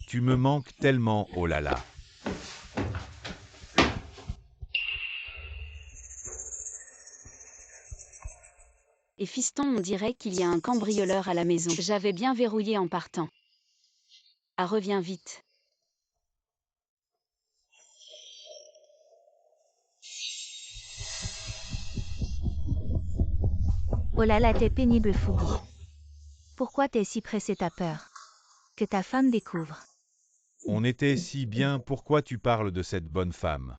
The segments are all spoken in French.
Tu me manques tellement, oh là là. Et fiston, on dirait qu'il y a un cambrioleur à la maison. J'avais bien verrouillé en partant. Ah, reviens vite. Oh là là, t'es pénible, Foubi. Pourquoi t'es si pressé, t'as peur que ta femme découvre? On était si bien, pourquoi tu parles de cette bonne femme?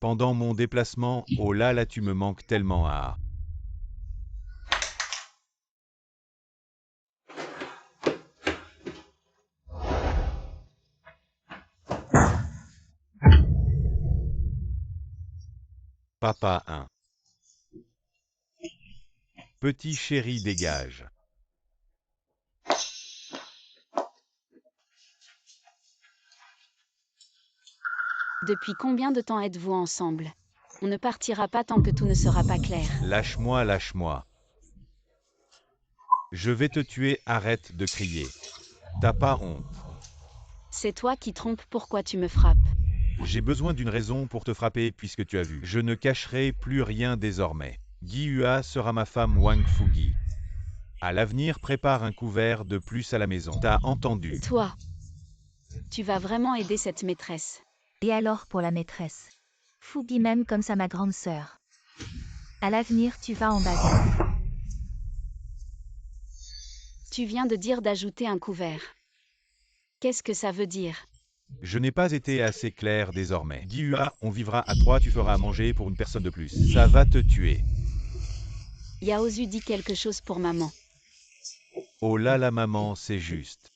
Pendant mon déplacement, oh là là, tu me manques tellement, ah. Papa 1. Petit chéri, dégage. Depuis combien de temps êtes-vous ensemble? On ne partira pas tant que tout ne sera pas clair. Lâche-moi, lâche-moi. Je vais te tuer, arrête de crier. T'as pas honte? C'est toi qui trompes, pourquoi tu me frappes? J'ai besoin d'une raison pour te frapper puisque tu as vu. Je ne cacherai plus rien désormais. Gi Hua sera ma femme Wang Fugi. À l'avenir, prépare un couvert de plus à la maison. T'as entendu? Toi, tu vas vraiment aider cette maîtresse. Et alors pour la maîtresse? Foubi même comme ça ma grande sœur. À l'avenir tu vas en bagarre. Tu viens de dire d'ajouter un couvert. Qu'est-ce que ça veut dire? Je n'ai pas été assez clair désormais. Gi Hua, on vivra à 3, tu feras à manger pour une personne de plus. Ça va te tuer. Yaozu dit quelque chose pour maman. Oh là là maman, c'est juste.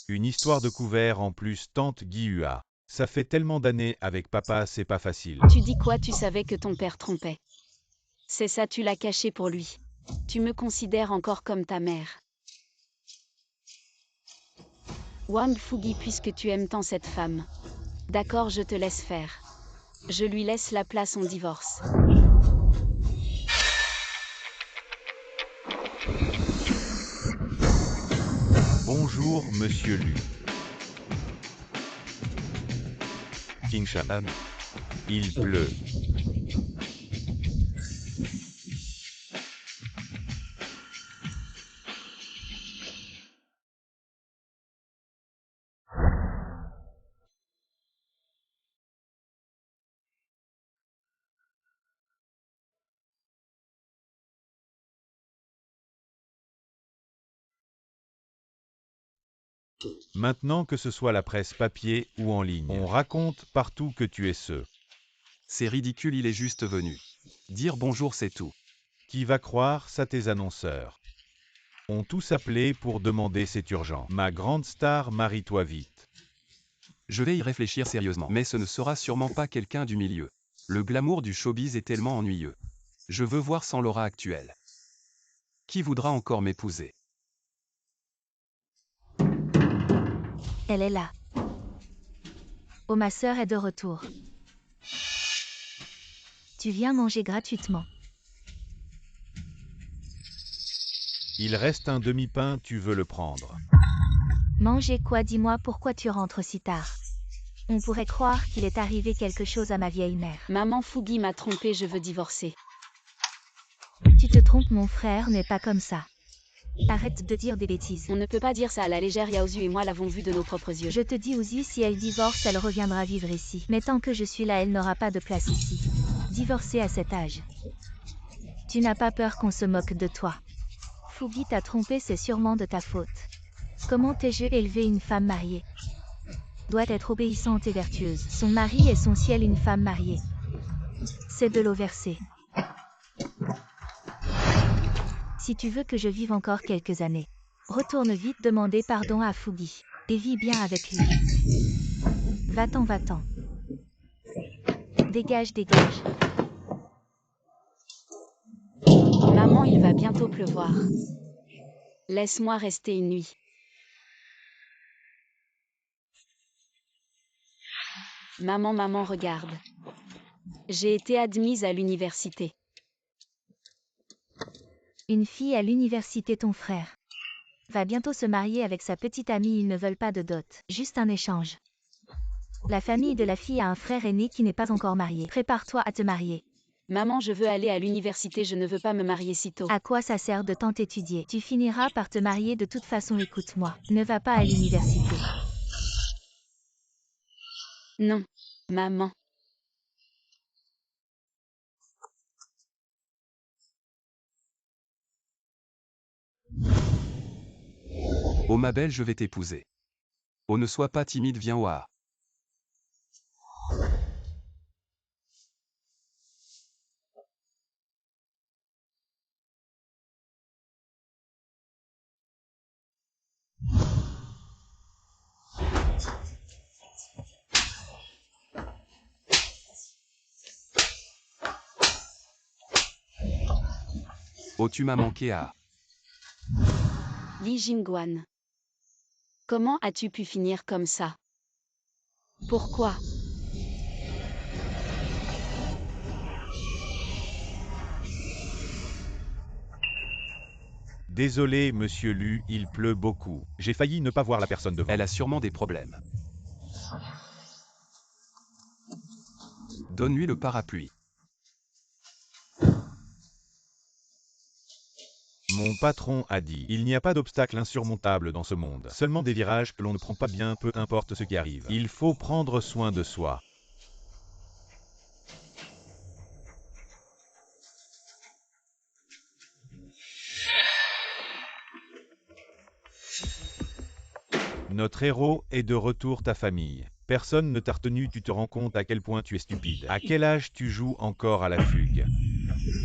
Une histoire de couvert en plus, tante Gi Hua. Ça fait tellement d'années avec papa, c'est pas facile. Tu dis quoi? Tu savais que ton père trompait. C'est ça, tu l'as caché pour lui. Tu me considères encore comme ta mère. Wang Fugi, puisque tu aimes tant cette femme. D'accord, je te laisse faire. Je lui laisse la place, on divorce. Bonjour, monsieur Lu. King Shaman. Il pleut. Maintenant que ce soit la presse papier ou en ligne, on raconte partout que tu es ce. C'est ridicule, il est juste venu. Dire bonjour, c'est tout. Qui va croire ça? Tes annonceurs ont tous appelé pour demander, c'est urgent. Ma grande star, marie-toi vite. Je vais y réfléchir sérieusement. Mais ce ne sera sûrement pas quelqu'un du milieu. Le glamour du showbiz est tellement ennuyeux. Je veux voir sans l'aura actuelle. Qui voudra encore m'épouser? Elle est là. Oh, ma sœur est de retour. Tu viens manger gratuitement. Il reste un demi-pain, tu veux le prendre? Manger quoi? Dis-moi pourquoi tu rentres si tard. On pourrait croire qu'il est arrivé quelque chose à ma vieille mère. Maman Fugi m'a trompé, je veux divorcer. Tu te trompes, mon frère n'est pas comme ça. Arrête de dire des bêtises. On ne peut pas dire ça à la légère, Yaozu et moi l'avons vu de nos propres yeux. Je te dis, Ouzi, si elle divorce, elle reviendra vivre ici. Mais tant que je suis là, elle n'aura pas de place ici. Divorcer à cet âge. Tu n'as pas peur qu'on se moque de toi? Foubi t'a trompé, c'est sûrement de ta faute. Comment t'ai-je élevé une femme mariée? Doit être obéissante et vertueuse. Son mari est son ciel, une femme mariée. C'est de l'eau versée. Si tu veux que je vive encore quelques années, retourne vite demander pardon à Fougi. Et vis bien avec lui. Va-t'en, va-t'en. Dégage, dégage. Maman, il va bientôt pleuvoir. Laisse-moi rester une nuit. Maman, maman, regarde. J'ai été admise à l'université. Une fille à l'université, ton frère. va bientôt se marier avec sa petite amie, ils ne veulent pas de dot, juste un échange. La famille de la fille a un frère aîné qui n'est pas encore marié. Prépare-toi à te marier. Maman, je veux aller à l'université, je ne veux pas me marier si tôt. À quoi ça sert de tant étudier? Tu finiras par te marier de toute façon, écoute-moi. Ne va pas à l'université. Non. Maman. Oh ma belle, je vais t'épouser. Oh, ne sois pas timide, viens voir. Oh, tu m'as manqué à... Li Jingguan. Comment as-tu pu finir comme ça? Pourquoi? Désolé, monsieur Lu, il pleut beaucoup. J'ai failli ne pas voir la personne devant. Elle a sûrement des problèmes. Donne-lui le parapluie. Mon patron a dit, il n'y a pas d'obstacle insurmontable dans ce monde, seulement des virages que l'on ne prend pas bien, peu importe ce qui arrive. Il faut prendre soin de soi. Notre héros est de retour, ta famille. Personne ne t'a retenu, tu te rends compte à quel point tu es stupide. À quel âge tu joues encore à la fugue?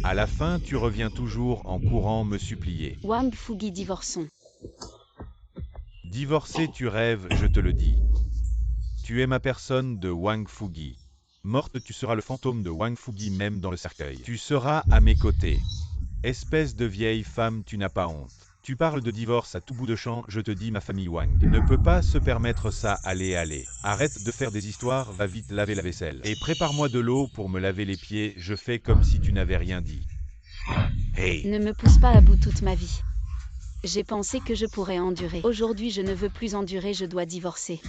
À la fin, tu reviens toujours en courant me supplier. Wang Fugi, divorçons. Divorcé, tu rêves, je te le dis. Tu es ma personne de Wang Fugi. Morte, tu seras le fantôme de Wang Fugi même dans le cercueil. Tu seras à mes côtés. Espèce de vieille femme, tu n'as pas honte. Tu parles de divorce à tout bout de champ, je te dis ma famille Wang ne peut pas se permettre ça, allez, allez. Arrête de faire des histoires, va vite laver la vaisselle. Et prépare-moi de l'eau pour me laver les pieds, je fais comme si tu n'avais rien dit. Hey! Ne me pousse pas à bout toute ma vie. J'ai pensé que je pourrais endurer. Aujourd'hui, je ne veux plus endurer, je dois divorcer.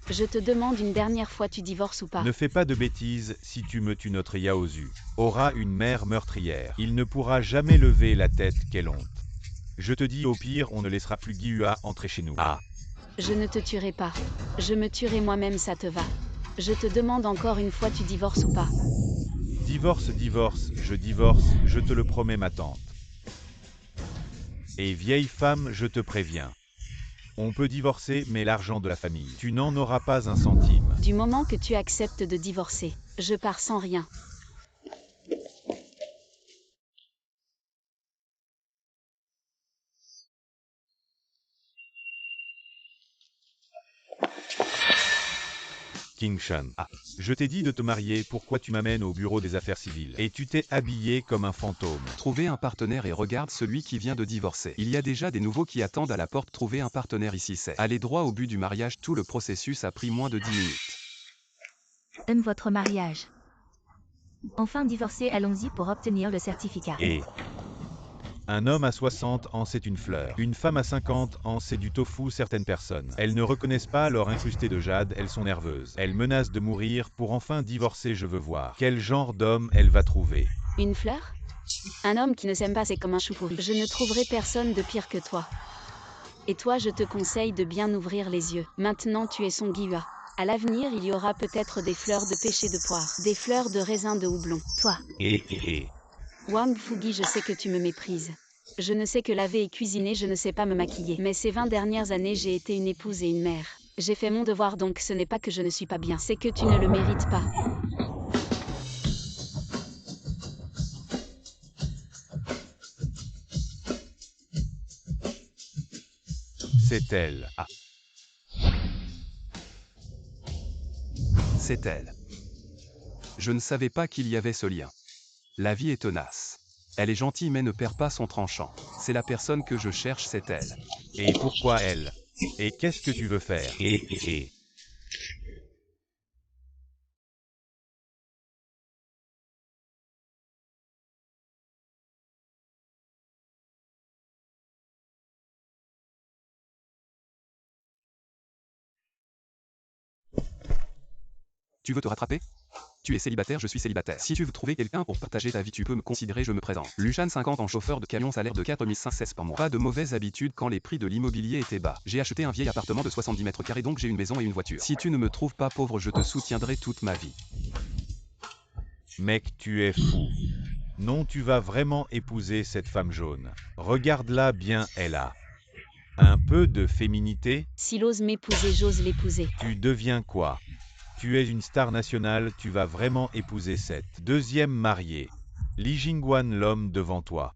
Je te demande une dernière fois, tu divorces ou pas? Ne fais pas de bêtises, si tu me tues, notre Yaozu aura une mère meurtrière. Il ne pourra jamais lever la tête, quelle honte. Je te dis, au pire, on ne laissera plus Guihua entrer chez nous. Ah! Je ne te tuerai pas. Je me tuerai moi-même, ça te va. Je te demande encore une fois, tu divorces ou pas? Divorce, divorce, je te le promets, ma tante. Et vieille femme, je te préviens. On peut divorcer, mais l'argent de la famille, tu n'en auras pas un centime. Du moment que tu acceptes de divorcer, je pars sans rien. King Shan. Ah, je t'ai dit de te marier, pourquoi tu m'amènes au bureau des affaires civiles? Et tu t'es habillé comme un fantôme. Trouvez un partenaire et regarde celui qui vient de divorcer. Il y a déjà des nouveaux qui attendent à la porte. Trouver un partenaire ici, c'est aller droit au but du mariage. Tout le processus a pris moins de 10 minutes. Aime votre mariage. Enfin divorcé, allons-y pour obtenir le certificat. Et un homme à 60 ans, c'est une fleur. Une femme à 50 ans, c'est du tofu. Certaines personnes, elles ne reconnaissent pas l'or incrusté de jade, elles sont nerveuses. Elles menacent de mourir pour enfin divorcer. Je veux voir quel genre d'homme elle va trouver. Une fleur? Un homme qui ne s'aime pas, c'est comme un chou pourri. Je ne trouverai personne de pire que toi. Et toi, je te conseille de bien ouvrir les yeux. Maintenant, tu es son Guihua. À l'avenir, il y aura peut-être des fleurs de pêcher de poire, des fleurs de raisin de houblon. Toi, Wang Fugi, je sais que tu me méprises. Je ne sais que laver et cuisiner, je ne sais pas me maquiller. Mais ces 20 dernières années, j'ai été une épouse et une mère. J'ai fait mon devoir, donc ce n'est pas que je ne suis pas bien, c'est que tu ne le mérites pas. C'est elle. Ah. C'est elle. Je ne savais pas qu'il y avait ce lien. La vie est tenace. Elle est gentille mais ne perd pas son tranchant. C'est la personne que je cherche, c'est elle. Et pourquoi elle? Et qu'est-ce que tu veux faire? Tu veux te rattraper? Tu es célibataire, je suis célibataire. Si tu veux trouver quelqu'un pour partager ta vie, tu peux me considérer, je me présente. Lushan 50 ans, chauffeur de camion, salaire de 4516 par mois. Pas de mauvaise habitude quand les prix de l'immobilier étaient bas. J'ai acheté un vieil appartement de 70 mètres carrés, donc j'ai une maison et une voiture. Si tu ne me trouves pas pauvre, je te soutiendrai toute ma vie. Mec, tu es fou. Non, tu vas vraiment épouser cette femme jaune. Regarde-la bien, elle a un peu de féminité. S'il ose m'épouser, j'ose l'épouser. Tu deviens quoi? Tu es une star nationale, tu vas vraiment épouser cette deuxième mariée. Li Jingwan, l'homme devant toi.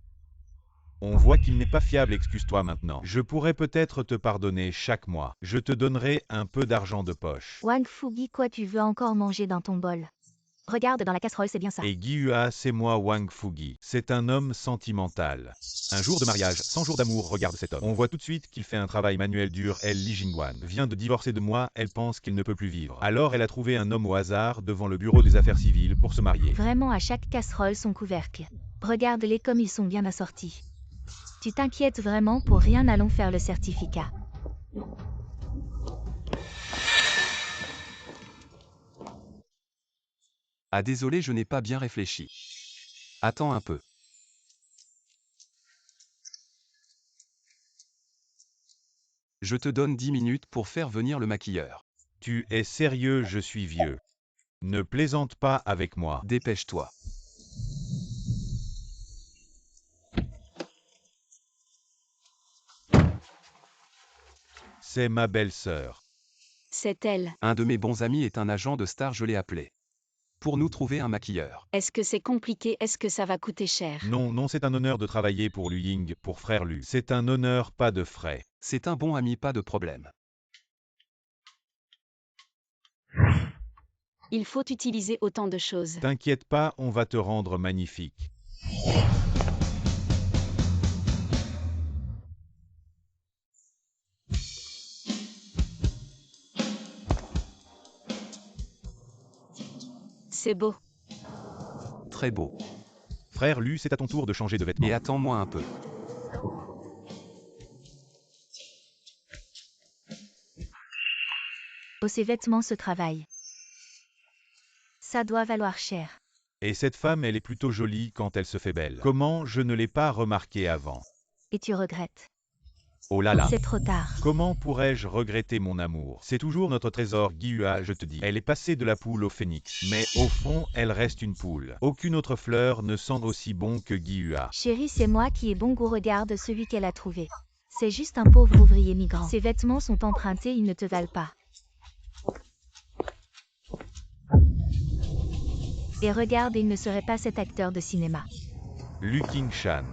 On voit qu'il n'est pas fiable, excuse-toi maintenant. Je pourrais peut-être te pardonner chaque mois. Je te donnerai un peu d'argent de poche. Wang Fugi, quoi tu veux encore manger dans ton bol? Regarde dans la casserole, c'est bien ça. Et Guiyua, c'est moi Wang Fugi. C'est un homme sentimental. Un jour de mariage, 100 jours d'amour, regarde cet homme. On voit tout de suite qu'il fait un travail manuel dur. Elle, Li Jingwan, vient de divorcer de moi, elle pense qu'il ne peut plus vivre. Alors elle a trouvé un homme au hasard devant le bureau des affaires civiles pour se marier. Vraiment, à chaque casserole son couvercle. Regarde-les comme ils sont bien assortis. Tu t'inquiètes vraiment pour rien, allons faire le certificat. Ah désolé, je n'ai pas bien réfléchi. Attends un peu. Je te donne 10 minutes pour faire venir le maquilleur. Tu es sérieux, je suis vieux. Ne plaisante pas avec moi. Dépêche-toi. C'est ma belle-sœur. C'est elle. Un de mes bons amis est un agent de star, je l'ai appelé. Pour nous trouver un maquilleur. Est-ce que c'est compliqué? Est-ce que ça va coûter cher? Non, non, c'est un honneur de travailler pour Lu Ying, pour frère Lu. C'est un honneur, pas de frais. C'est un bon ami, pas de problème. Il faut utiliser autant de choses. T'inquiète pas, on va te rendre magnifique. C'est beau. Très beau. Frère Lu, c'est à ton tour de changer de vêtements. Et attends-moi un peu. Oh, ces vêtements se travaillent. Ça doit valoir cher. Et cette femme, elle est plutôt jolie quand elle se fait belle. Comment je ne l'ai pas remarqué avant? Et tu regrettes. Oh là là. C'est trop tard. Comment pourrais-je regretter mon amour? C'est toujours notre trésor, Guiyua, je te dis. Elle est passée de la poule au phénix. Mais au fond, elle reste une poule. Aucune autre fleur ne sent aussi bon que Guiyua. Chérie, c'est moi qui ai bon goût, regarde celui qu'elle a trouvé. C'est juste un pauvre ouvrier migrant. Ses vêtements sont empruntés, ils ne te valent pas. Et regarde, il ne serait pas cet acteur de cinéma. Lu Qingshan.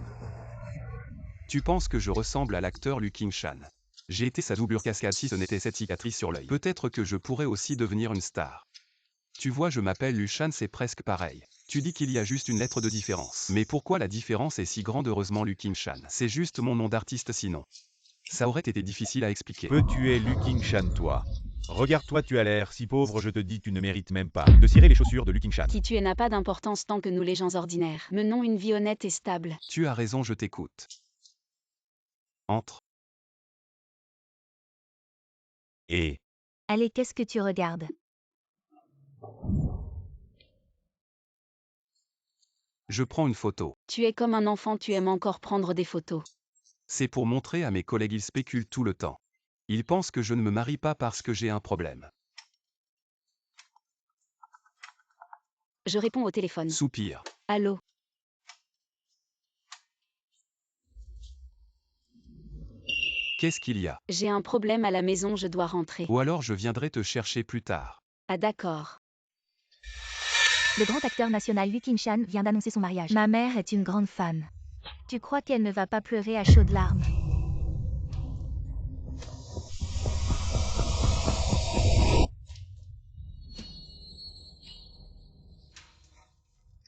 Tu penses que je ressemble à l'acteur Lu Qingshan? J'ai été sa doublure cascade si ce n'était cette cicatrice sur l'œil. Peut-être que je pourrais aussi devenir une star. Tu vois, je m'appelle Lushan, c'est presque pareil. Tu dis qu'il y a juste une lettre de différence. Mais pourquoi la différence est si grande? Heureusement Lu Qingshan. C'est juste mon nom d'artiste sinon. Ça aurait été difficile à expliquer. Peux-tu es Lu Qingshan, toi? Regarde-toi, tu as l'air si pauvre, je te dis, tu ne mérites même pas de cirer les chaussures de Lu Qingshan. Qui tu es n'a pas d'importance tant que nous les gens ordinaires menons une vie honnête et stable. Tu as raison, je t'écoute. Entre. Et Allez, qu'est-ce que tu regardes? Je prends une photo. Tu es comme un enfant, tu aimes encore prendre des photos. C'est pour montrer à mes collègues, ils spéculent tout le temps. Ils pensent que je ne me marie pas parce que j'ai un problème. Je réponds au téléphone. Soupir. Allô? Qu'est-ce qu'il y a? J'ai un problème à la maison, je dois rentrer. Ou alors je viendrai te chercher plus tard. Ah d'accord. Le grand acteur national Lu Qingshan vient d'annoncer son mariage. Ma mère est une grande fan. Tu crois qu'elle ne va pas pleurer à chaudes larmes?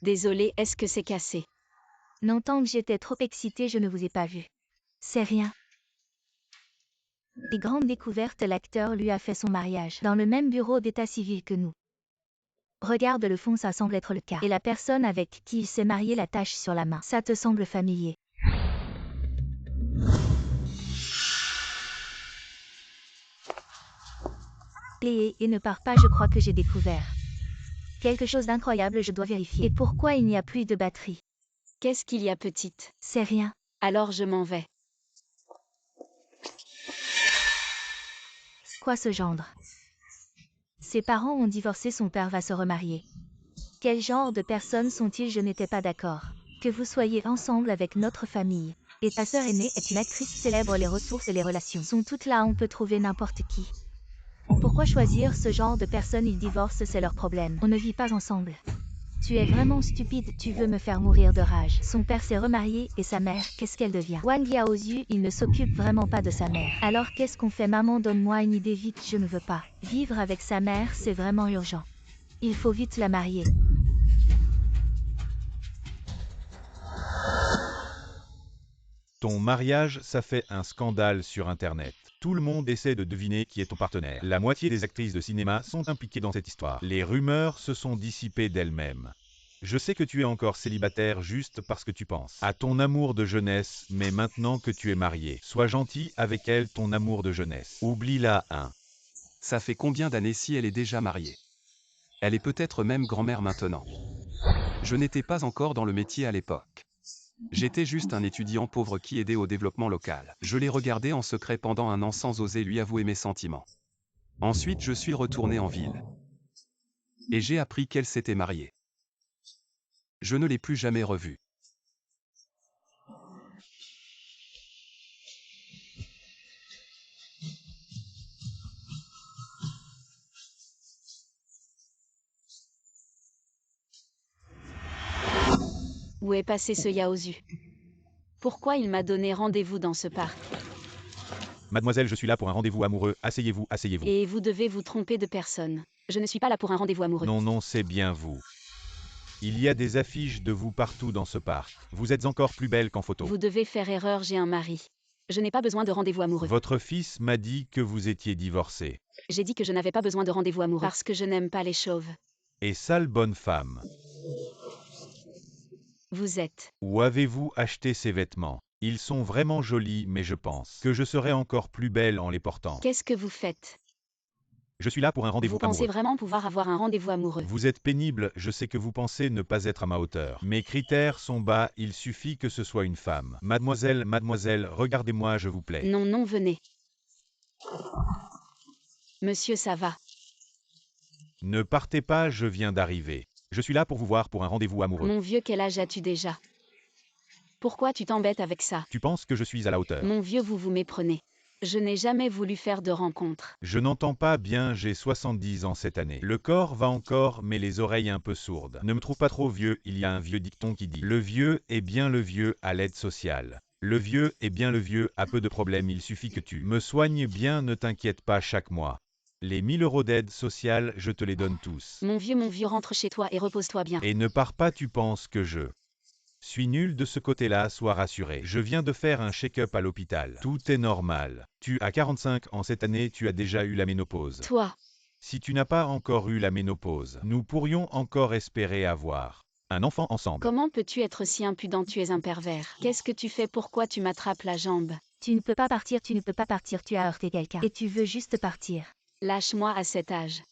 Désolé, est-ce que c'est cassé? Non, tant que j'étais trop excitée, je ne vous ai pas vu. C'est rien. Des grandes découvertes, l'acteur lui a fait son mariage dans le même bureau d'état civil que nous. Regarde le fond, ça semble être le cas. Et la personne avec qui il s'est marié, la tache sur la main, ça te semble familier? Et ne pars pas, je crois que j'ai découvert. Quelque chose d'incroyable, je dois vérifier. Et pourquoi il n'y a plus de batterie? Qu'est-ce qu'il y a, petite? C'est rien. Alors je m'en vais. Quoi ce gendre? Ses parents ont divorcé, son père va se remarier. Quel genre de personnes sont-ils? Je n'étais pas d'accord. Que vous soyez ensemble avec notre famille. Et ta sœur aînée est une actrice célèbre, les ressources et les relations sont toutes là, on peut trouver n'importe qui. Pourquoi choisir ce genre de personnes? Ils divorcent, c'est leur problème. On ne vit pas ensemble. Tu es vraiment stupide, tu veux me faire mourir de rage. Son père s'est remarié et sa mère, qu'est-ce qu'elle devient? Wang Yaozu, il ne s'occupe vraiment pas de sa mère. Alors qu'est-ce qu'on fait? Maman, donne-moi une idée vite, je ne veux pas. Vivre avec sa mère, c'est vraiment urgent. Il faut vite la marier. Ton mariage, ça fait un scandale sur Internet. Tout le monde essaie de deviner qui est ton partenaire. La moitié des actrices de cinéma sont impliquées dans cette histoire. Les rumeurs se sont dissipées d'elles-mêmes. Je sais que tu es encore célibataire juste parce que tu penses à ton amour de jeunesse, mais maintenant que tu es marié, sois gentil avec elle, ton amour de jeunesse. Oublie-la, hein. Ça fait combien d'années si elle est déjà mariée? Elle est peut-être même grand-mère maintenant. Je n'étais pas encore dans le métier à l'époque. J'étais juste un étudiant pauvre qui aidait au développement local. Je l'ai regardé en secret pendant un an sans oser lui avouer mes sentiments. Ensuite, je suis retourné en ville. Et j'ai appris qu'elle s'était mariée. Je ne l'ai plus jamais revue. Où est passé ce Yaozu? Pourquoi il m'a donné rendez-vous dans ce parc? Mademoiselle, je suis là pour un rendez-vous amoureux. Asseyez-vous, asseyez-vous. Et vous devez vous tromper de personne. Je ne suis pas là pour un rendez-vous amoureux. Non, non, c'est bien vous. Il y a des affiches de vous partout dans ce parc. Vous êtes encore plus belle qu'en photo. Vous devez faire erreur, j'ai un mari. Je n'ai pas besoin de rendez-vous amoureux. Votre fils m'a dit que vous étiez divorcé. J'ai dit que je n'avais pas besoin de rendez-vous amoureux parce que je n'aime pas les chauves. Et sale bonne femme. Vous êtes. Où avez-vous acheté ces vêtements? Ils sont vraiment jolis, mais je pense que je serai encore plus belle en les portant. Qu'est-ce que vous faites? Je suis là pour un rendez-vous Vous pensez amoureux. vraiment pouvoir avoir un rendez-vous amoureux? Vous êtes pénible, je sais que vous pensez ne pas être à ma hauteur. Mes critères sont bas, il suffit que ce soit une femme. Mademoiselle, mademoiselle, regardez-moi, je vous plais. Non, non, venez. Monsieur, ça va. Ne partez pas, je viens d'arriver. Je suis là pour vous voir pour un rendez-vous amoureux. Mon vieux, quel âge as-tu déjà? Pourquoi tu t'embêtes avec ça? Tu penses que je suis à la hauteur? Mon vieux, vous vous méprenez. Je n'ai jamais voulu faire de rencontre. Je n'entends pas bien, j'ai 70 ans cette année. Le corps va encore, mais les oreilles un peu sourdes. Ne me trouve pas trop vieux, il y a un vieux dicton qui dit « Le vieux est bien le vieux à l'aide sociale ». Le vieux est bien le vieux à peu de problèmes, il suffit que tu me soignes bien, ne t'inquiète pas chaque mois. Les 1000 € d'aide sociale, je te les donne tous. Mon vieux, rentre chez toi et repose-toi bien. Et ne pars pas, tu penses que je suis nul de ce côté-là, sois rassuré. Je viens de faire un check-up à l'hôpital. Tout est normal. Tu as 45 ans cette année, tu as déjà eu la ménopause. Toi, Si tu n'as pas encore eu la ménopause, nous pourrions encore espérer avoir un enfant ensemble. comment peux-tu être si impudent? Tu es un pervers. Qu'est-ce que tu fais? Pourquoi tu m'attrapes la jambe? Tu ne peux pas partir, tu ne peux pas partir, tu as heurté quelqu'un. Et tu veux juste partir. Lâche-moi à cet âge.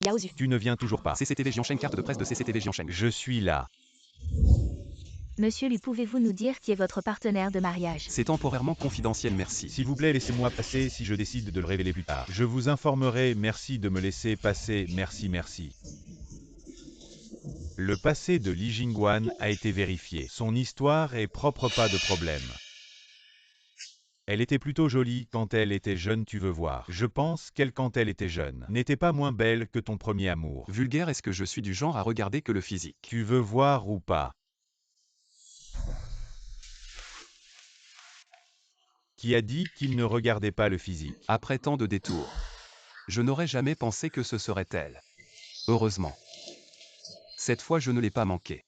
Yaozu. Tu ne viens toujours pas. CCTV Jiancheng, carte de presse de CCTV Jiancheng. Je suis là. Monsieur, lui pouvez-vous nous dire qui est votre partenaire de mariage? C'est temporairement confidentiel, merci. S'il vous plaît, laissez-moi passer si je décide de le révéler plus tard. Je vous informerai, merci de me laisser passer, merci, merci. Le passé de Li Jingguan a été vérifié. Son histoire est propre, pas de problème. Elle était plutôt jolie quand elle était jeune, tu veux voir. Je pense qu'elle, quand elle était jeune, n'était pas moins belle que ton premier amour. Vulgaire, est-ce que je suis du genre à regarder que le physique? Tu veux voir ou pas? Qui a dit qu'il ne regardait pas le physique? Après tant de détours. Je n'aurais jamais pensé que ce serait elle. Heureusement. Cette fois, je ne l'ai pas manqué.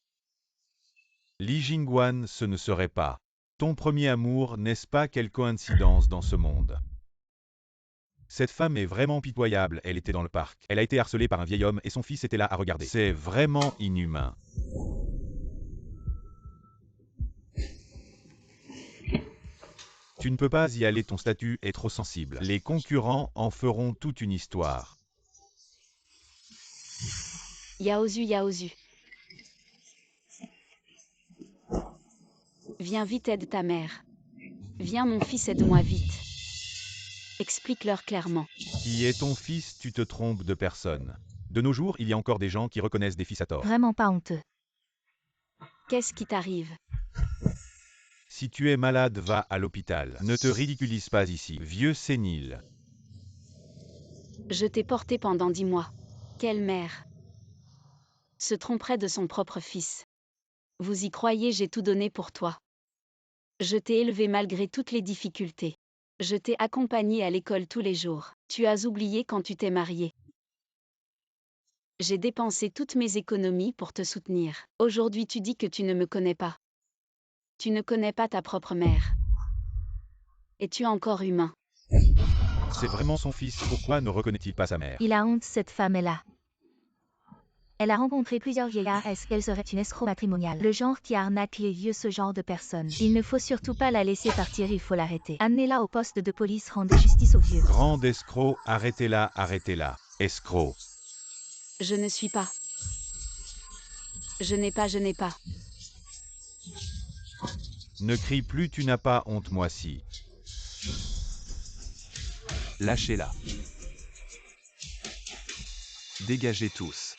Li Jingguan, ce ne serait pas ton premier amour, n'est-ce pas? Quelle coïncidence dans ce monde. Cette femme est vraiment pitoyable, elle était dans le parc. Elle a été harcelée par un vieil homme et son fils était là à regarder. C'est vraiment inhumain. Tu ne peux pas y aller, ton statut est trop sensible. Les concurrents en feront toute une histoire. Yaozu, Yaozu. Viens vite, aide ta mère. Viens mon fils, aide-moi vite. Explique-leur clairement. Qui est ton fils, tu te trompes de personne. De nos jours, il y a encore des gens qui reconnaissent des fils à tort. Vraiment pas honteux. Qu'est-ce qui t'arrive? Si tu es malade, va à l'hôpital. Ne te ridiculise pas ici, vieux sénile. Je t'ai porté pendant 10 mois. Quelle mère se tromperait de son propre fils? Vous y croyez, j'ai tout donné pour toi. Je t'ai élevé malgré toutes les difficultés. Je t'ai accompagné à l'école tous les jours. Tu as oublié quand tu t'es marié. J'ai dépensé toutes mes économies pour te soutenir. Aujourd'hui tu dis que tu ne me connais pas. Tu ne connais pas ta propre mère. Es-tu encore humain? C'est vraiment son fils, pourquoi ne reconnaît-il pas sa mère? Il a honte, cette femme est là. Elle a rencontré plusieurs vieillards. Est-ce qu'elle serait une escroc matrimoniale? Le genre qui arnaque les vieux, ce genre de personne. Il ne faut surtout pas la laisser partir, il faut l'arrêter. Amenez-la au poste de police, rendez justice aux vieux. Grande escroc, arrêtez-la, escroc. Je ne suis pas. Je n'ai pas. Ne crie plus, tu n'as pas honte, moi si. Lâchez-la. Dégagez tous.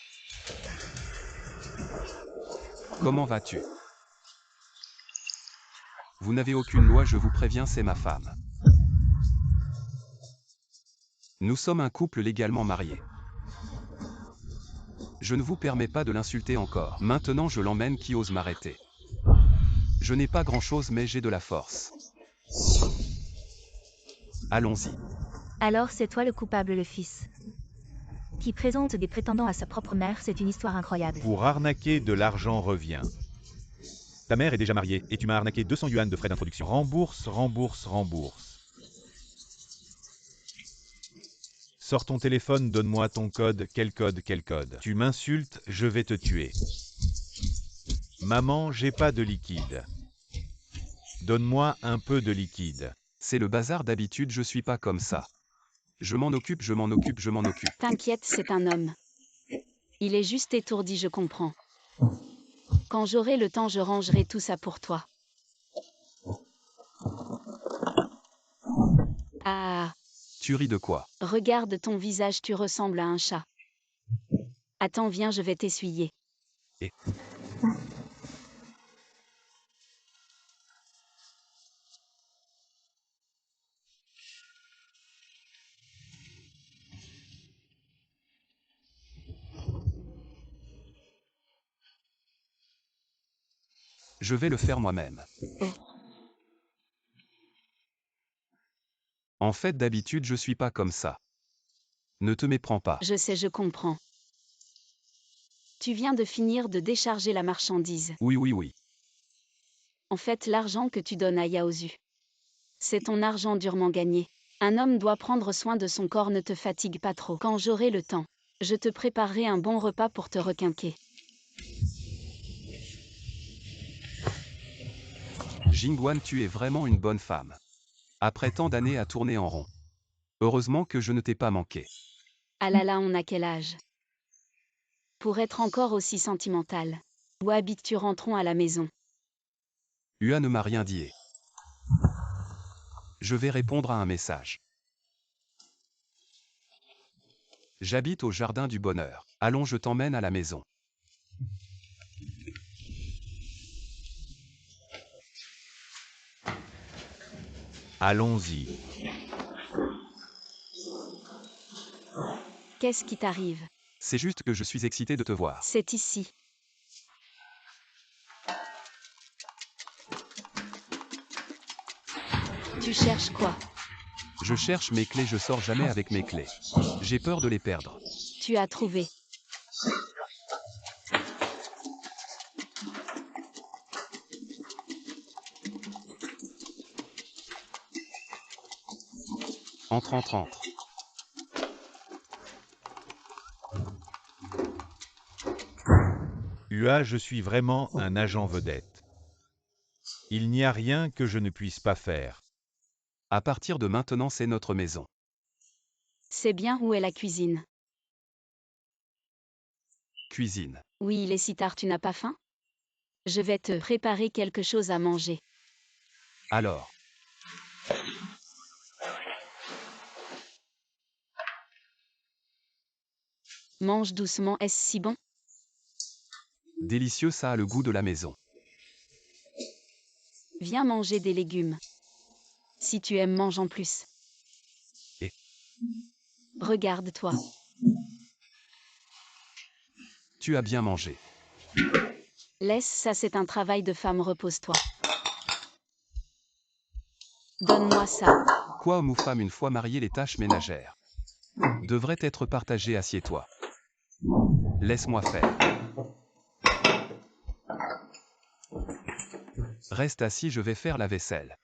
Comment vas-tu? Vous n'avez aucune loi, je vous préviens, c'est ma femme. Nous sommes un couple légalement marié. Je ne vous permets pas de l'insulter encore. Maintenant je l'emmène, qui ose m'arrêter? Je n'ai pas grand-chose mais j'ai de la force. Allons-y. Alors c'est toi le coupable, le fils. Qui présente des prétendants à sa propre mère, c'est une histoire incroyable. Pour arnaquer de l'argent, reviens. Ta mère est déjà mariée et tu m'as arnaqué 200 yuan de frais d'introduction. Rembourse. Sors ton téléphone, donne-moi ton code. Quel code? Tu m'insultes, je vais te tuer. Maman, j'ai pas de liquide. Donne-moi un peu de liquide. C'est le bazar d'habitude, je suis pas comme ça. Je m'en occupe. T'inquiète, c'est un homme. Il est juste étourdi, je comprends. Quand j'aurai le temps, je rangerai tout ça pour toi. Ah, Tu ris de quoi? regarde ton visage, tu ressembles à un chat. Attends, viens, je vais t'essuyer. Et je vais le faire moi-même. En fait, d'habitude, je suis pas comme ça. Ne te méprends pas. Je sais, je comprends. Tu viens de finir de décharger la marchandise. Oui. En fait, l'argent que tu donnes à Yaozu, c'est ton argent durement gagné. Un homme doit prendre soin de son corps, ne te fatigue pas trop. Quand j'aurai le temps, je te préparerai un bon repas pour te requinquer. Jingwan, tu es vraiment une bonne femme. Après tant d'années à tourner en rond. Heureusement que je ne t'ai pas manqué. Ah là là, on a quel âge? Pour être encore aussi sentimental. Où habites-tu? Rentrons à la maison. Ua ne m'a rien dit. Je vais répondre à un message. J'habite au jardin du bonheur. Allons, je t'emmène à la maison. Allons-y. Qu'est-ce qui t'arrive? C'est juste que je suis excité de te voir. C'est ici. Tu cherches quoi? Je cherche mes clés, je sors jamais avec mes clés. J'ai peur de les perdre. Tu as trouvé. Entre. Ua, je suis vraiment un agent vedette. Il n'y a rien que je ne puisse pas faire. À partir de maintenant, c'est notre maison. C'est bien, où est la cuisine? Cuisine. Oui, il est si tard, tu n'as pas faim? Je vais te préparer quelque chose à manger. Alors, Mange doucement, est-ce si bon? délicieux, ça a le goût de la maison. Viens manger des légumes. Si tu aimes, mange en plus. Et Regarde-toi. tu as bien mangé. Laisse ça, c'est un travail de femme, repose-toi. Donne-moi ça. Quoi, homme ou femme, une fois marié, les tâches ménagères devraient être partagées. Assieds-toi. Laisse-moi faire. Reste assis, je vais faire la vaisselle.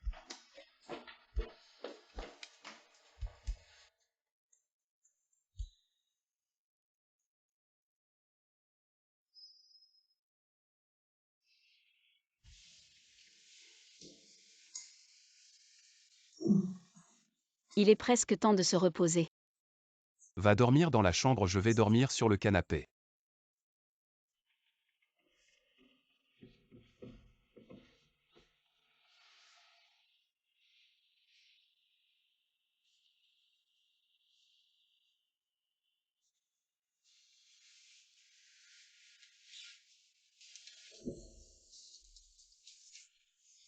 Il est presque temps de se reposer. Va dormir dans la chambre, je vais dormir sur le canapé.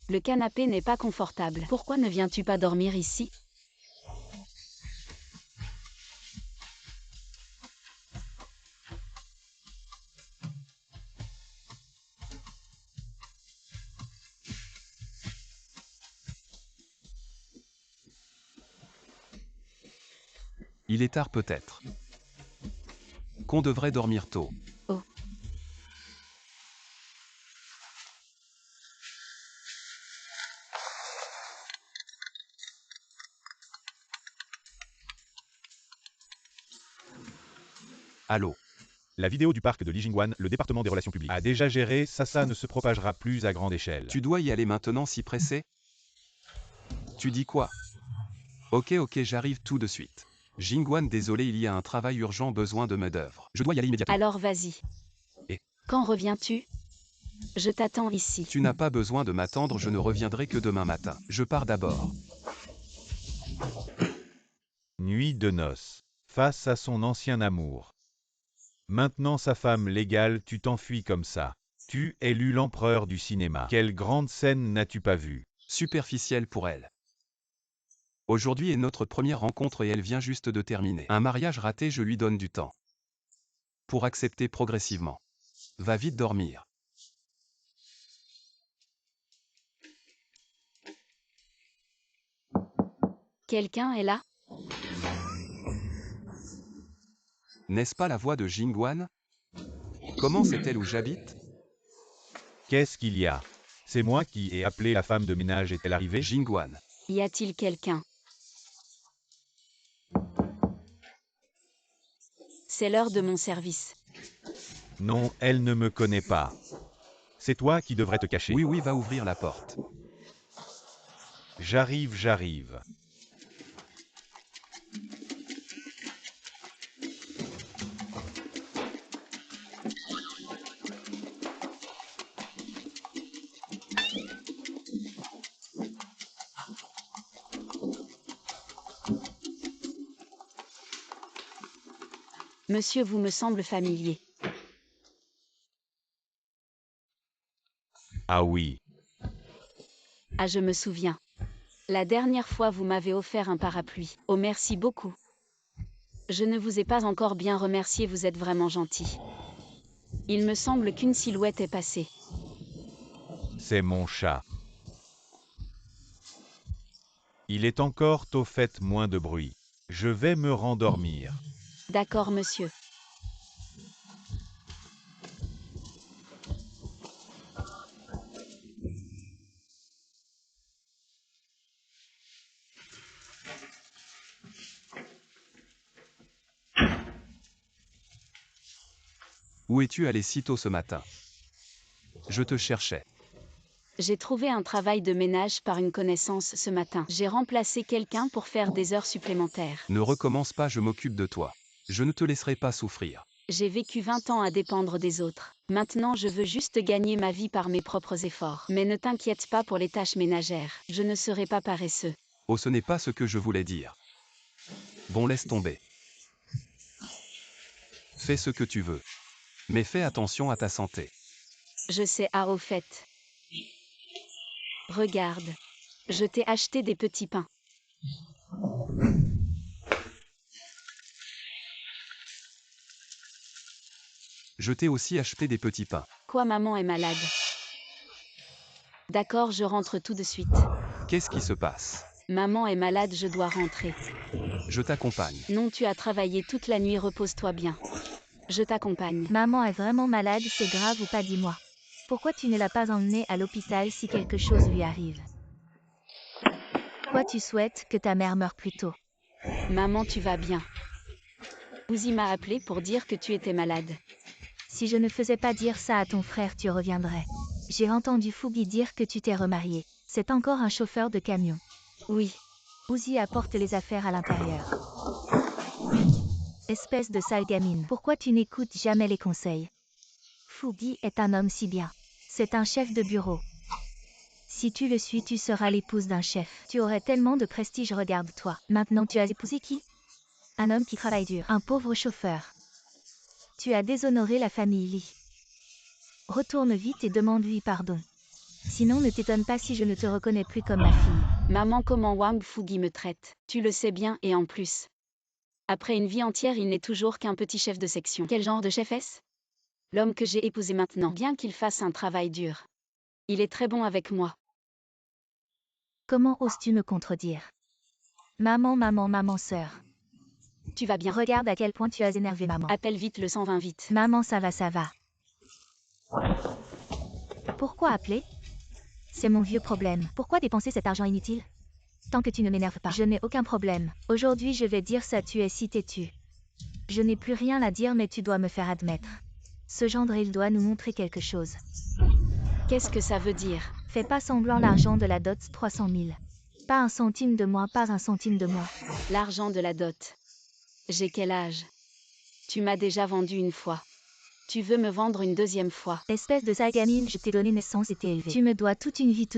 Le canapé n'est pas confortable. Pourquoi ne viens-tu pas dormir ici? Il est tard peut-être. Qu'on devrait dormir tôt. Oh. Allô? La vidéo du parc de Lijingwan, le département des relations publiques, a déjà géré, ça ne se propagera plus à grande échelle. Tu dois y aller maintenant, si pressé? Tu dis quoi? Ok, j'arrive tout de suite. Jingwan, désolé, il y a un travail urgent, besoin de main-d'œuvre. Je dois y aller immédiatement. Alors vas-y. Et quand reviens-tu? Je t'attends ici. Tu n'as pas besoin de m'attendre, je ne reviendrai que demain matin. Je pars d'abord. Nuit de noces. Face à son ancien amour. Maintenant sa femme légale, tu t'enfuis comme ça. Tu élu l'empereur du cinéma. Quelle grande scène n'as-tu pas vue? Superficielle pour elle. Aujourd'hui est notre première rencontre et elle vient juste de terminer. Un mariage raté, je lui donne du temps. Pour accepter progressivement. Va vite dormir. Quelqu'un est là? N'est-ce pas la voix de Jingwan? Comment sait-elle où j'habite? Qu'est-ce qu'il y a? C'est moi qui ai appelé la femme de ménage, est-elle arrivée? Jingwan. Y a-t-il quelqu'un? C'est l'heure de mon service. Non, elle ne me connaît pas. C'est toi qui devrais te cacher. Oui, va ouvrir la porte. J'arrive. Monsieur, vous me semble familier. Ah oui. Ah, je me souviens. La dernière fois, vous m'avez offert un parapluie. Oh, merci beaucoup. Je ne vous ai pas encore bien remercié, vous êtes vraiment gentil. Il me semble qu'une silhouette est passée. C'est mon chat. Il est encore tôt, faites moins de bruit. Je vais me rendormir. D'accord, monsieur. Où es-tu allé si tôt ce matin? Je te cherchais. J'ai trouvé un travail de ménage par une connaissance ce matin. J'ai remplacé quelqu'un pour faire des heures supplémentaires. Ne recommence pas, je m'occupe de toi. Je ne te laisserai pas souffrir. J'ai vécu 20 ans à dépendre des autres. Maintenant je veux juste gagner ma vie par mes propres efforts. Mais ne t'inquiète pas pour les tâches ménagères. Je ne serai pas paresseux. Oh, ce n'est pas ce que je voulais dire. Bon, laisse tomber. Fais ce que tu veux. Mais fais attention à ta santé. Je sais, au fait. Regarde. Je t'ai acheté des petits pains. Je t'ai aussi acheté des petits pains. Quoi, maman est malade? D'accord, je rentre tout de suite. Qu'est-ce qui se passe? Maman est malade, je dois rentrer. Je t'accompagne. Non, tu as travaillé toute la nuit, repose-toi bien. Je t'accompagne. Maman est vraiment malade, c'est grave ou pas, dis-moi. Pourquoi tu ne l'as pas emmenée à l'hôpital si quelque chose lui arrive? Quoi, tu souhaites que ta mère meure plus tôt? Maman, tu vas bien. Uzi m'a appelé pour dire que tu étais malade. Si je ne faisais pas dire ça à ton frère, tu reviendrais. J'ai entendu Fougi dire que tu t'es remarié. C'est encore un chauffeur de camion. Oui. Uzi apporte les affaires à l'intérieur. Espèce de sale gamine. Pourquoi tu n'écoutes jamais les conseils? Fougi est un homme si bien. C'est un chef de bureau. Si tu le suis, tu seras l'épouse d'un chef. Tu aurais tellement de prestige, regarde-toi. Maintenant, tu as épousé qui? Un homme qui travaille dur. Un pauvre chauffeur. Tu as déshonoré la famille Lee. Retourne vite et demande-lui pardon. Sinon, ne t'étonne pas si je ne te reconnais plus comme ma fille. Maman, comment Wang Fougi me traite? Tu le sais bien, et en plus. Après une vie entière, il n'est toujours qu'un petit chef de section. Quel genre de chef est-ce? L'homme que j'ai épousé maintenant, bien qu'il fasse un travail dur. Il est très bon avec moi. Comment oses-tu me contredire? Maman, sœur. Tu vas bien? Regarde à quel point tu as énervé maman. Appelle vite le 120 vite. Maman, ça va. Pourquoi appeler? C'est mon vieux problème. Pourquoi dépenser cet argent inutile? Tant que tu ne m'énerves pas. Je n'ai aucun problème. Aujourd'hui, je vais dire ça, tu es si têtu. Je n'ai plus rien à dire, mais tu dois me faire admettre. Ce gendre, il doit nous montrer quelque chose. Qu'est-ce que ça veut dire? Fais pas semblant, l'argent de la dot, 300 000. Pas un centime de moi, pas un centime de moi. L'argent de la dot. J'ai quel âge? Tu m'as déjà vendu une fois. Tu veux me vendre une deuxième fois? Espèce de sale gamine, je t'ai donné naissance et t'ai élevé. Tu me dois toute une vie.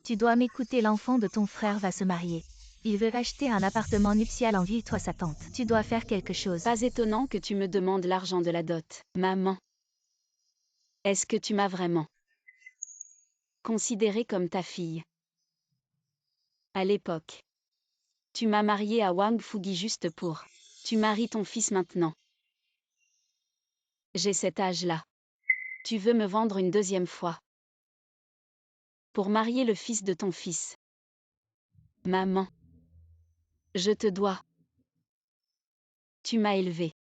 Tu dois m'écouter, l'enfant de ton frère va se marier. Il veut acheter un appartement nuptial en ville, toi sa tante. Tu dois faire quelque chose. Pas étonnant que tu me demandes l'argent de la dot. Maman. Est-ce que tu m'as vraiment considérée comme ta fille? À l'époque. Tu m'as mariée à Wang Fougi juste pour. Tu maries ton fils maintenant. J'ai cet âge-là. Tu veux me vendre une deuxième fois pour marier le fils de ton fils. Maman. Je te dois. Tu m'as élevée.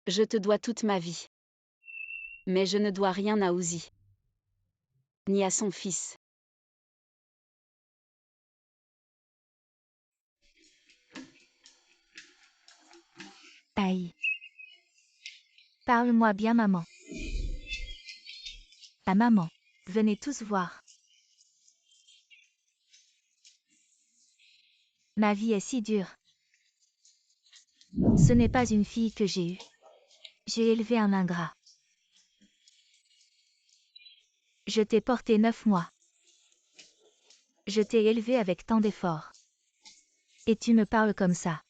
Je te dois toute ma vie. Mais je ne dois rien à Uzi. Ni à son fils. Aïe. Parle-moi bien, maman. Ah, maman. Venez tous voir. Ma vie est si dure. Ce n'est pas une fille que j'ai eue. J'ai élevé un ingrat. Je t'ai porté 9 mois. Je t'ai élevé avec tant d'efforts. Et tu me parles comme ça.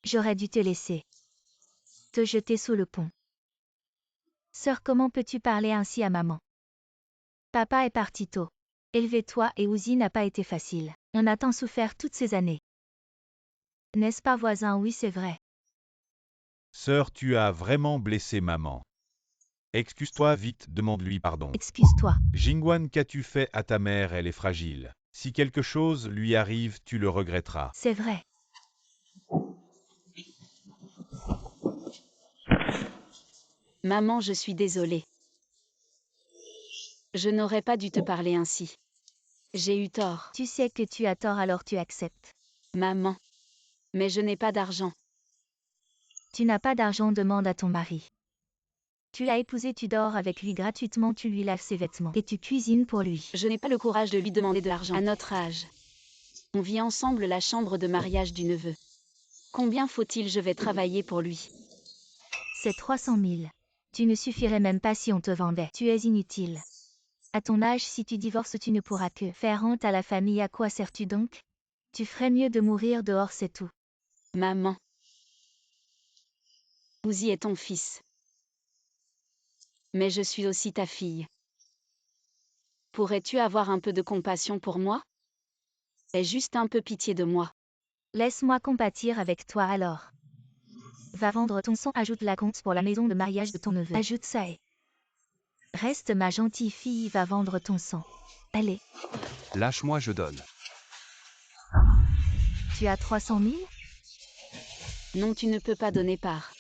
J'aurais dû te laisser. Te jeter sous le pont. Sœur, comment peux-tu parler ainsi à maman? Papa est parti tôt. Élever toi et Uzi n'a pas été facile. On a tant souffert toutes ces années. N'est-ce pas, voisin? Oui, c'est vrai. Sœur, tu as vraiment blessé maman. Excuse-toi vite, demande-lui pardon. Excuse-toi. Jingwan, qu'as-tu fait à ta mère? Elle est fragile. Si quelque chose lui arrive, tu le regretteras. C'est vrai. Maman, je suis désolée. Je n'aurais pas dû te parler ainsi. J'ai eu tort. Tu sais que tu as tort, alors tu acceptes. Maman. Mais je n'ai pas d'argent. Tu n'as pas d'argent, demande à ton mari. Tu l'as épousé, tu dors avec lui gratuitement, tu lui laves ses vêtements. Et tu cuisines pour lui. Je n'ai pas le courage de lui demander de l'argent. À notre âge. On vit ensemble la chambre de mariage du neveu. Combien faut-il? Je vais travailler pour lui. c'est 300 000. Tu ne suffirais même pas si on te vendait. Tu es inutile. À ton âge, si tu divorces, tu ne pourras que faire honte à la famille. À quoi sers-tu donc? Tu ferais mieux de mourir dehors, c'est tout. Maman. Uzi est ton fils. Mais je suis aussi ta fille. Pourrais-tu avoir un peu de compassion pour moi? Aie juste un peu pitié de moi. Laisse-moi compatir avec toi alors. Va vendre ton sang, ajoute la compte pour la maison de mariage de ton neveu. Ajoute ça et... Reste ma gentille fille, va vendre ton sang. Allez. Lâche-moi, je donne. Tu as 300 000? Non, tu ne peux pas donner part.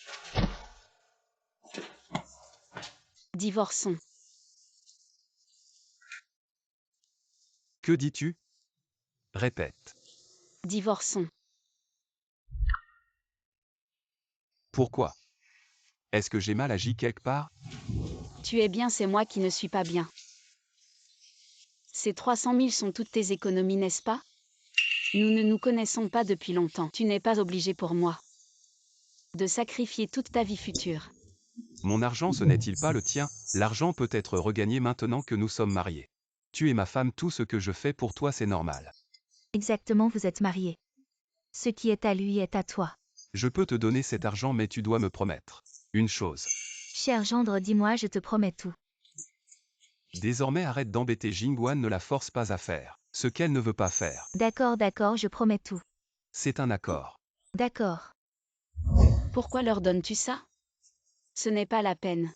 Divorçons. Que dis-tu? Répète. Divorçons. Pourquoi? Est-ce que j'ai mal agi quelque part? Tu es bien, c'est moi qui ne suis pas bien. Ces 300 000 sont toutes tes économies, n'est-ce pas? Nous ne nous connaissons pas depuis longtemps. Tu n'es pas obligé pour moi de sacrifier toute ta vie future. Mon argent, ce n'est-il pas le tien? L'argent peut être regagné maintenant que nous sommes mariés. Tu es ma femme, tout ce que je fais pour toi, c'est normal. Exactement, vous êtes mariés. Ce qui est à lui est à toi. Je peux te donner cet argent, mais tu dois me promettre une chose. Cher gendre, dis-moi, je te promets tout. Désormais, arrête d'embêter Jingwan, ne la force pas à faire ce qu'elle ne veut pas faire. D'accord, d'accord, je promets tout. C'est un accord. D'accord. Pourquoi leur donnes-tu ça? Ce n'est pas la peine.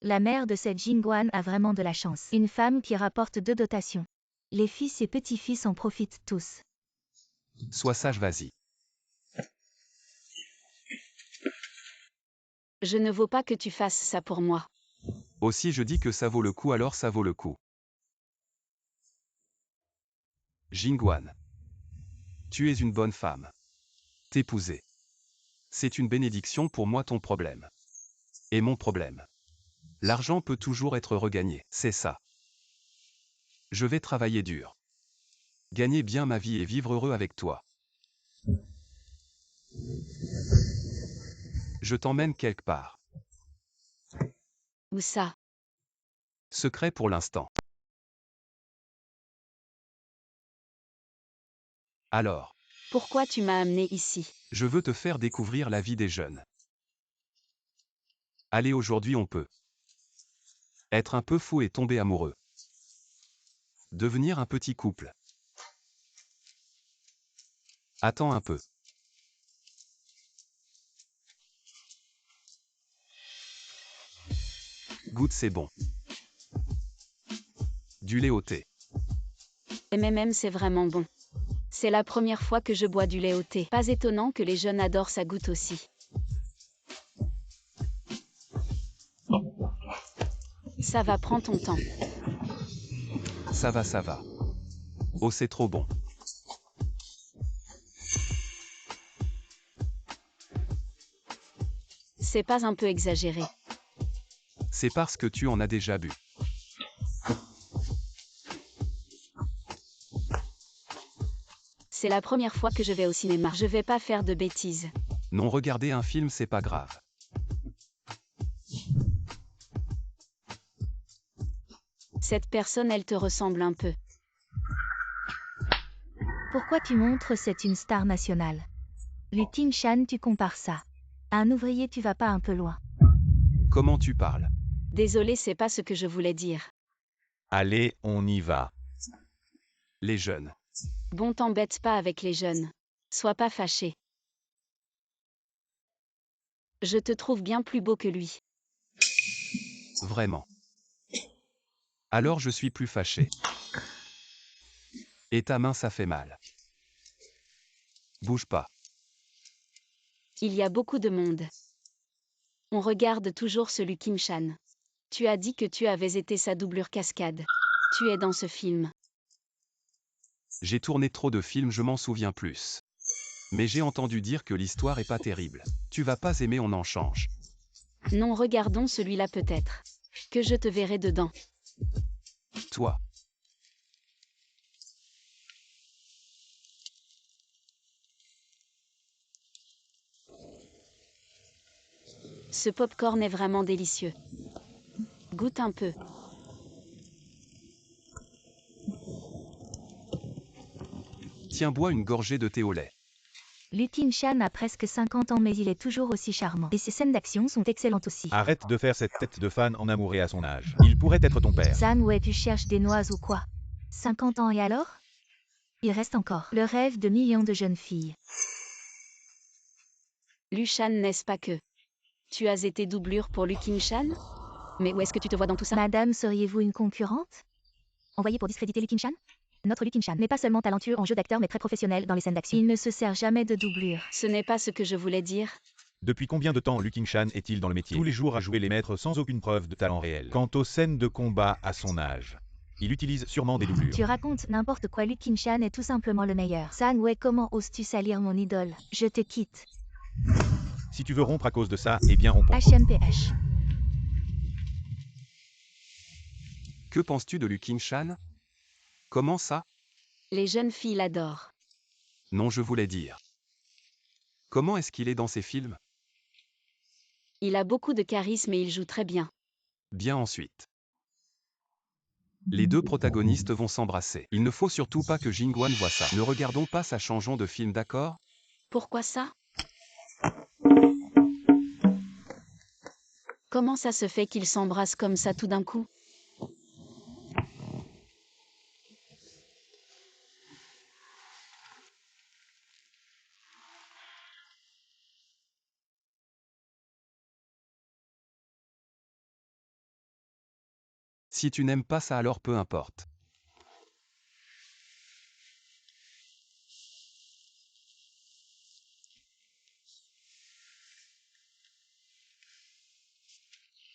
La mère de cette Jingwan a vraiment de la chance. Une femme qui rapporte 2 dotations. Les fils et petits-fils en profitent tous. Sois sage, vas-y. Je ne veux pas que tu fasses ça pour moi. Aussi, je dis que ça vaut le coup, alors ça vaut le coup. Jingwan. Tu es une bonne femme. T'épouser. C'est une bénédiction pour moi, ton problème. Et mon problème. L'argent peut toujours être regagné, c'est ça. Je vais travailler dur. Gagner bien ma vie et vivre heureux avec toi. Je t'emmène quelque part. Où ça? Secret pour l'instant. Alors, Pourquoi tu m'as amené ici? je veux te faire découvrir la vie des jeunes. Allez, aujourd'hui on peut être un peu fou et tomber amoureux. Devenir un petit couple. Attends un peu. Goûte, c'est bon. Du lait au thé. MMM, c'est vraiment bon. C'est la première fois que je bois du lait au thé. Pas étonnant que les jeunes adorent ça, goûte aussi. Ça va, prends ton temps. Ça va, ça va. Oh, c'est trop bon. C'est pas un peu exagéré? C'est parce que tu en as déjà bu. C'est la première fois que je vais au cinéma. Je vais pas faire de bêtises. Non, regarder un film, c'est pas grave. Cette personne, elle te ressemble un peu. Pourquoi tu montres, c'est une star nationale. Lu King-chan, tu compares ça. À un ouvrier, tu vas pas un peu loin. Comment tu parles? Désolé, c'est pas ce que je voulais dire. Allez, on y va. Les jeunes. Bon, t'embête pas avec les jeunes. Sois pas fâché. Je te trouve bien plus beau que lui. Vraiment. Alors je suis plus fâché. Et ta main, ça fait mal. Bouge pas. Il y a beaucoup de monde. On regarde toujours celui Kim-chan. Tu as dit que tu avais été sa doublure cascade. Tu es dans ce film. J'ai tourné trop de films, je m'en souviens plus. Mais j'ai entendu dire que l'histoire est pas terrible. Tu vas pas aimer, on en change. Non, regardons celui-là peut-être. Que je te verrai dedans. Toi. Ce pop-corn est vraiment délicieux. Goûte un peu. Tiens, bois une gorgée de thé au lait. Lukin Chan a presque 50 ans mais il est toujours aussi charmant. Et ses scènes d'action sont excellentes aussi. Arrête de faire cette tête de fan en amouré à son âge. Il pourrait être ton père. Zhang Wei, tu cherches des noises ou quoi? 50 ans et alors? Il reste encore le rêve de millions de jeunes filles. Lushan, n'est-ce pas que tu as été doublure pour Lukin Chan? Mais où est-ce que tu te vois dans tout ça? Madame, seriez-vous une concurrente? Envoyée pour discréditer Lukin Chan? Notre Lukin Chan n'est pas seulement talentueux en jeu d'acteur mais très professionnel dans les scènes d'action. Il ne se sert jamais de doublure. Ce n'est pas ce que je voulais dire. Depuis combien de temps Lukin Chan est-il dans le métier? Tous les jours à jouer les maîtres sans aucune preuve de talent réel. Quant aux scènes de combat à son âge, il utilise sûrement des doublures. Tu racontes n'importe quoi. Lukin Chan est tout simplement le meilleur. Zhang Wei, comment oses-tu salir mon idole? Je te quitte. Si tu veux rompre à cause de ça, eh bien rompons. HMPH. Que penses-tu de Lukin Chan? Comment ça? Les jeunes filles l'adorent. Non, je voulais dire. Comment est-ce qu'il est dans ses films? Il a beaucoup de charisme et il joue très bien. Bien ensuite. Les deux protagonistes vont s'embrasser. Il ne faut surtout pas que Jingwan voie ça. Ne regardons pas ça, changeons de film, d'accord? Pourquoi ça? Comment ça se fait qu'ils s'embrassent comme ça tout d'un coup? Si tu n'aimes pas ça, alors peu importe.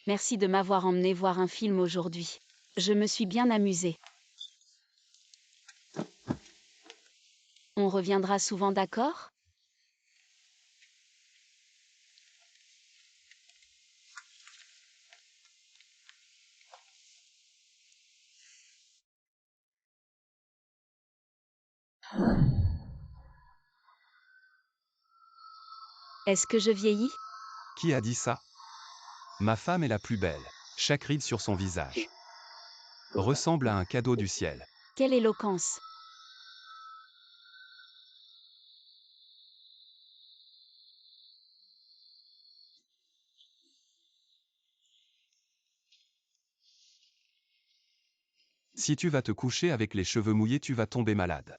Merci de m'avoir emmené voir un film aujourd'hui. Je me suis bien amusée. On reviendra souvent, d'accord? Est-ce que je vieillis? Qui a dit ça? Ma femme est la plus belle. Chaque ride sur son visage ressemble à un cadeau du ciel. Quelle éloquence! Si tu vas te coucher avec les cheveux mouillés, tu vas tomber malade.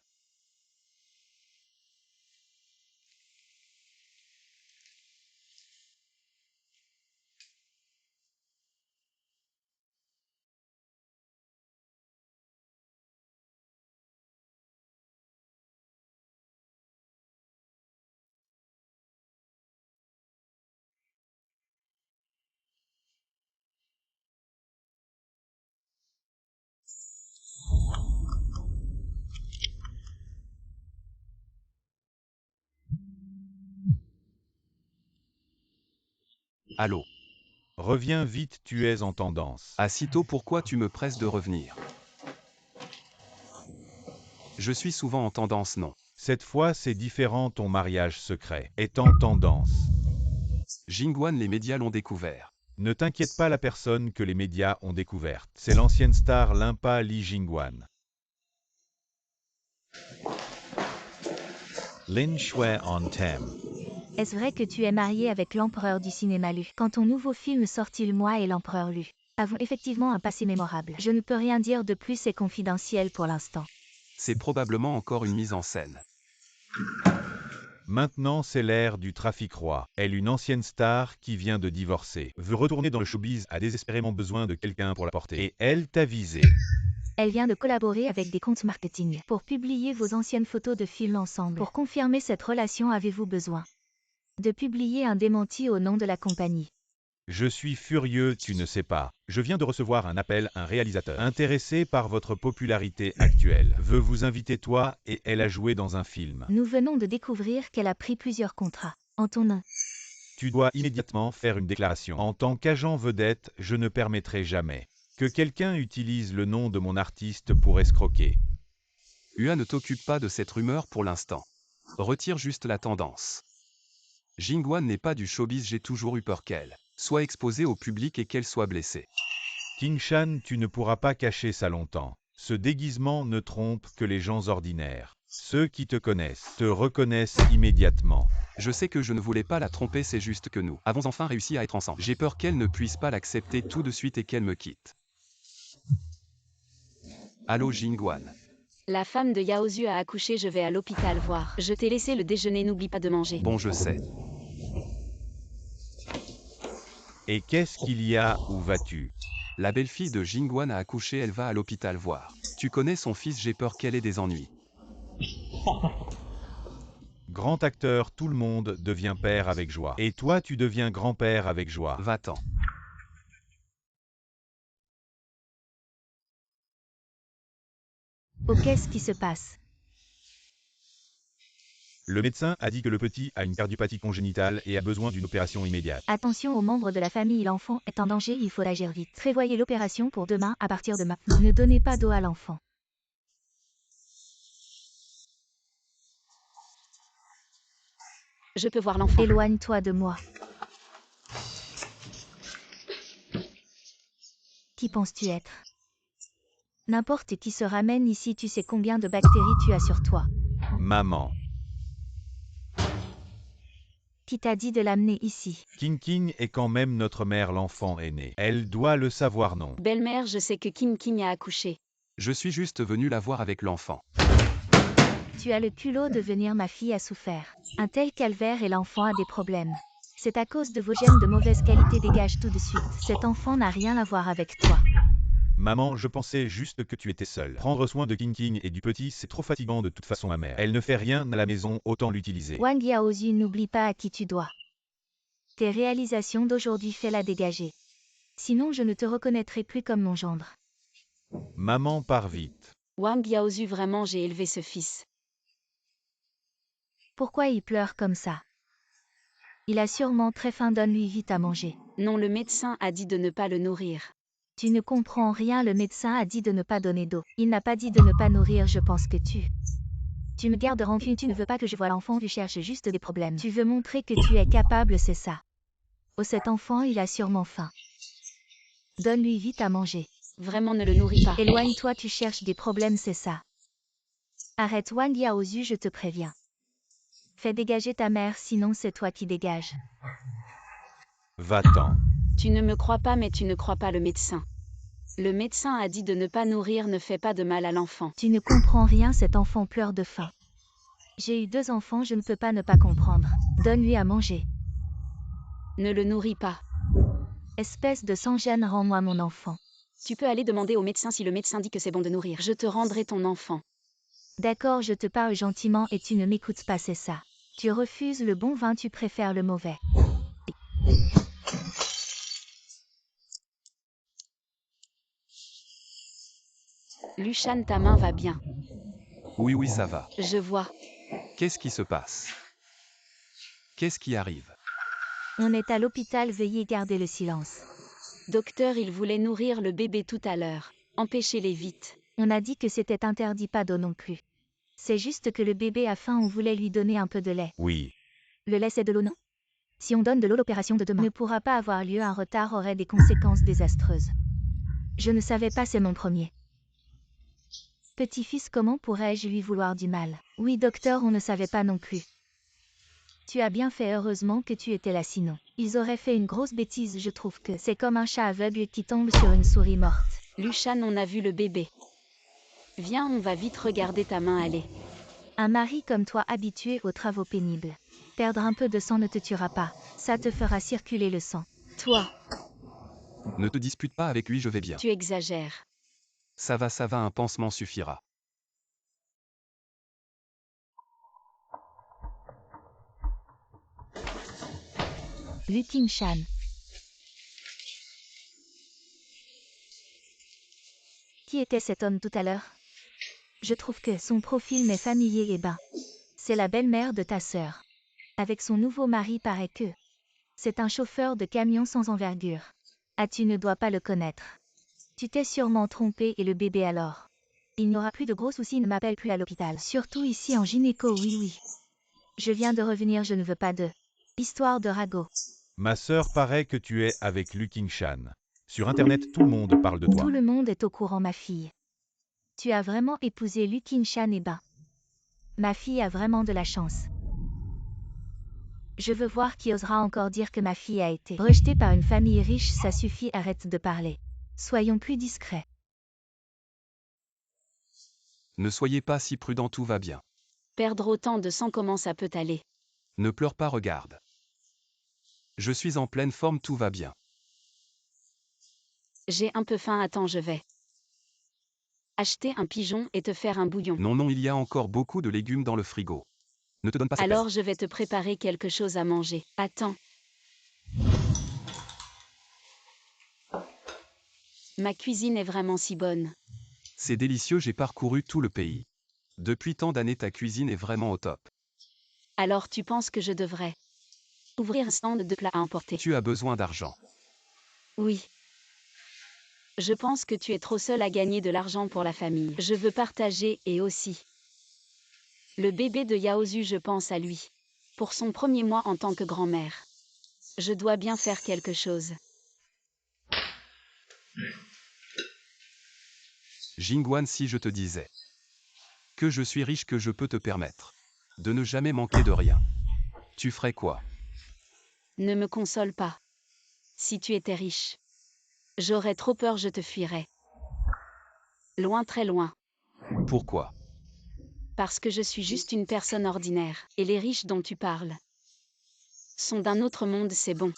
Allô? Reviens vite, tu es en tendance. À si tôt, pourquoi tu me presses de revenir? Je suis souvent en tendance, non. Cette fois, c'est différent, ton mariage secret est en tendance. Jingwan, les médias l'ont découvert. Ne t'inquiète pas, la personne que les médias ont découverte. C'est l'ancienne star Limpa Li Jingwan. Lin Shui on Tem. Est-ce vrai que tu es marié avec l'empereur du cinéma Lu? Quand ton nouveau film sortit, moi et l'empereur Lu avons effectivement un passé mémorable. Je ne peux rien dire de plus, c'est confidentiel pour l'instant. C'est probablement encore une mise en scène. Maintenant, c'est l'ère du trafic roi. Elle, une ancienne star qui vient de divorcer, veut retourner dans le showbiz, a désespérément besoin de quelqu'un pour la porter. Et elle t'a visé. Elle vient de collaborer avec des comptes marketing pour publier vos anciennes photos de films ensemble. Pour confirmer cette relation, avez-vous besoin de publier un démenti au nom de la compagnie? Je suis furieux, tu ne sais pas. Je viens de recevoir un appel, un réalisateur intéressé par votre popularité actuelle veut vous inviter, toi et elle, à jouer dans un film. Nous venons de découvrir qu'elle a pris plusieurs contrats en ton nom. Tu dois immédiatement faire une déclaration. En tant qu'agent vedette, je ne permettrai jamais que quelqu'un utilise le nom de mon artiste pour escroquer. Ua, ne t'occupe pas de cette rumeur pour l'instant. Retire juste la tendance. Jingwan n'est pas du showbiz, j'ai toujours eu peur qu'elle soit exposée au public et qu'elle soit blessée. King Shan, tu ne pourras pas cacher ça longtemps. Ce déguisement ne trompe que les gens ordinaires. Ceux qui te connaissent te reconnaissent immédiatement. Je sais que je ne voulais pas la tromper, c'est juste que nous avons enfin réussi à être ensemble. J'ai peur qu'elle ne puisse pas l'accepter tout de suite et qu'elle me quitte. Allô Jingguan. La femme de Yaozu a accouché, je vais à l'hôpital voir. Je t'ai laissé le déjeuner, n'oublie pas de manger. Bon, je sais. Et qu'est-ce qu'il y a? Où vas-tu? La belle-fille de Jingguan a accouché, elle va à l'hôpital voir. Tu connais son fils, j'ai peur qu'elle ait des ennuis. Grand acteur, tout le monde devient père avec joie. Et toi, tu deviens grand-père avec joie. Va-t'en. Oh, qu'est-ce qui se passe? Le médecin a dit que le petit a une cardiopathie congénitale et a besoin d'une opération immédiate. Attention aux membres de la famille, l'enfant est en danger, il faut agir vite. Prévoyez l'opération pour demain à partir de maintenant. Ne donnez pas d'eau à l'enfant. Je peux voir l'enfant. Éloigne-toi de moi. Qui penses-tu être? N'importe qui se ramène ici, tu sais combien de bactéries tu as sur toi. Maman. Qui t'a dit de l'amener ici? King est quand même notre mère, l'enfant est né. Elle doit le savoir, non? Belle-mère, je sais que King a accouché. Je suis juste venu la voir avec l'enfant. Tu as le culot de venir, ma fille a souffert. Un tel calvaire et l'enfant a des problèmes. C'est à cause de vos gènes de mauvaise qualité, dégage tout de suite. Cet enfant n'a rien à voir avec toi. Maman, je pensais juste que tu étais seule. Prendre soin de King et du petit, c'est trop fatigant de toute façon, ma mère. Elle ne fait rien à la maison, autant l'utiliser. Wang Yaozu, n'oublie pas à qui tu dois. Tes réalisations d'aujourd'hui, fais-la dégager. Sinon je ne te reconnaîtrai plus comme mon gendre. Maman, pars vite. Wang Yaozu, vraiment j'ai élevé ce fils. Pourquoi il pleure comme ça? Il a sûrement très faim, donne-lui vite à manger. Non, le médecin a dit de ne pas le nourrir. Tu ne comprends rien, le médecin a dit de ne pas donner d'eau. Il n'a pas dit de ne pas nourrir, je pense que tu me gardes rancune, tu ne veux pas que je voie l'enfant, tu cherches juste des problèmes. Tu veux montrer que tu es capable, c'est ça. Oh, cet enfant, il a sûrement faim. Donne-lui vite à manger. Vraiment, ne le nourris pas. Éloigne-toi, tu cherches des problèmes, c'est ça. Arrête Wang Yaozu, je te préviens. Fais dégager ta mère, sinon c'est toi qui dégages. Va-t'en. Tu ne me crois pas, mais tu ne crois pas le médecin. Le médecin a dit de ne pas nourrir, ne fait pas de mal à l'enfant. Tu ne comprends rien, cet enfant pleure de faim. J'ai eu 2 enfants, je ne peux pas ne pas comprendre. Donne-lui à manger. Ne le nourris pas. Espèce de sans-gêne, rends-moi mon enfant. Tu peux aller demander au médecin si le médecin dit que c'est bon de nourrir. Je te rendrai ton enfant. D'accord, je te parle gentiment et tu ne m'écoutes pas, c'est ça. Tu refuses le bon vin, tu préfères le mauvais. Lushan, ta main va bien. Oui, ça va. Je vois. Qu'est-ce qui se passe? Qu'est-ce qui arrive? On est à l'hôpital, veuillez garder le silence. Docteur, il voulait nourrir le bébé tout à l'heure. Empêchez-les vite. On a dit que c'était interdit, pas d'eau non plus. C'est juste que le bébé a faim, on voulait lui donner un peu de lait. Oui. Le lait, c'est de l'eau, non? Si on donne de l'eau, l'opération de demain ne pourra pas avoir lieu, un retard aurait des conséquences désastreuses. Je ne savais pas, c'est mon premier petit-fils, comment pourrais-je lui vouloir du mal? Oui docteur, on ne savait pas non plus. Tu as bien fait, heureusement que tu étais là, sinon ils auraient fait une grosse bêtise. Je trouve que c'est comme un chat aveugle qui tombe sur une souris morte. Lushan, on a vu le bébé. Viens, on va vite regarder ta main aller. Un mari comme toi, habitué aux travaux pénibles. Perdre un peu de sang ne te tuera pas, ça te fera circuler le sang. Toi, Ne te dispute pas avec lui, je vais bien. tu exagères. Ça va, un pansement suffira. Luting Shan. Qui était cet homme tout à l'heure? Je trouve que son profil m'est familier. Eh ben, c'est la belle-mère de ta sœur. Avec son nouveau mari, paraît que c'est un chauffeur de camion sans envergure. Ah, tu ne dois pas le connaître. Tu t'es sûrement trompé, et le bébé alors? Il n'y aura plus de gros soucis, ne m'appelle plus à l'hôpital. Surtout ici en gynéco, oui. Je viens de revenir, je ne veux pas de histoire de ragot. Ma sœur paraît que tu es avec Lu Qingshan. Sur internet, tout le monde parle de toi. Tout le monde est au courant, ma fille. Tu as vraiment épousé Lu Qingshan et Ben. Ma fille a vraiment de la chance. Je veux voir qui osera encore dire que ma fille a été rejetée par une famille riche. Ça suffit, arrête de parler. Soyons plus discrets. Ne soyez pas si prudent, tout va bien. Perdre autant de sang, comment ça peut aller? Ne pleure pas, regarde. Je suis en pleine forme, tout va bien. J'ai un peu faim, attends, je vais acheter un pigeon et te faire un bouillon. Non, non, il y a encore beaucoup de légumes dans le frigo. Ne te donne pas cette Alors peine. je vais te préparer quelque chose à manger. Attends. Ma cuisine est vraiment si bonne. C'est délicieux, j'ai parcouru tout le pays. Depuis tant d'années, ta cuisine est vraiment au top. Alors tu penses que je devrais ouvrir un stand de plats à emporter? Tu as besoin d'argent. Oui. Je pense que tu es trop seul à gagner de l'argent pour la famille. Je veux partager et aussi. Le bébé de Yaozu, je pense à lui. Pour son premier mois en tant que grand-mère. Je dois bien faire quelque chose. Jingwan, si je te disais que je suis riche, que je peux te permettre de ne jamais manquer de rien, tu ferais quoi? Ne me console pas. Si tu étais riche, j'aurais trop peur, je te fuirais. Loin, très loin. Pourquoi? Parce que je suis juste une personne ordinaire, et les riches dont tu parles sont d'un autre monde, c'est bon.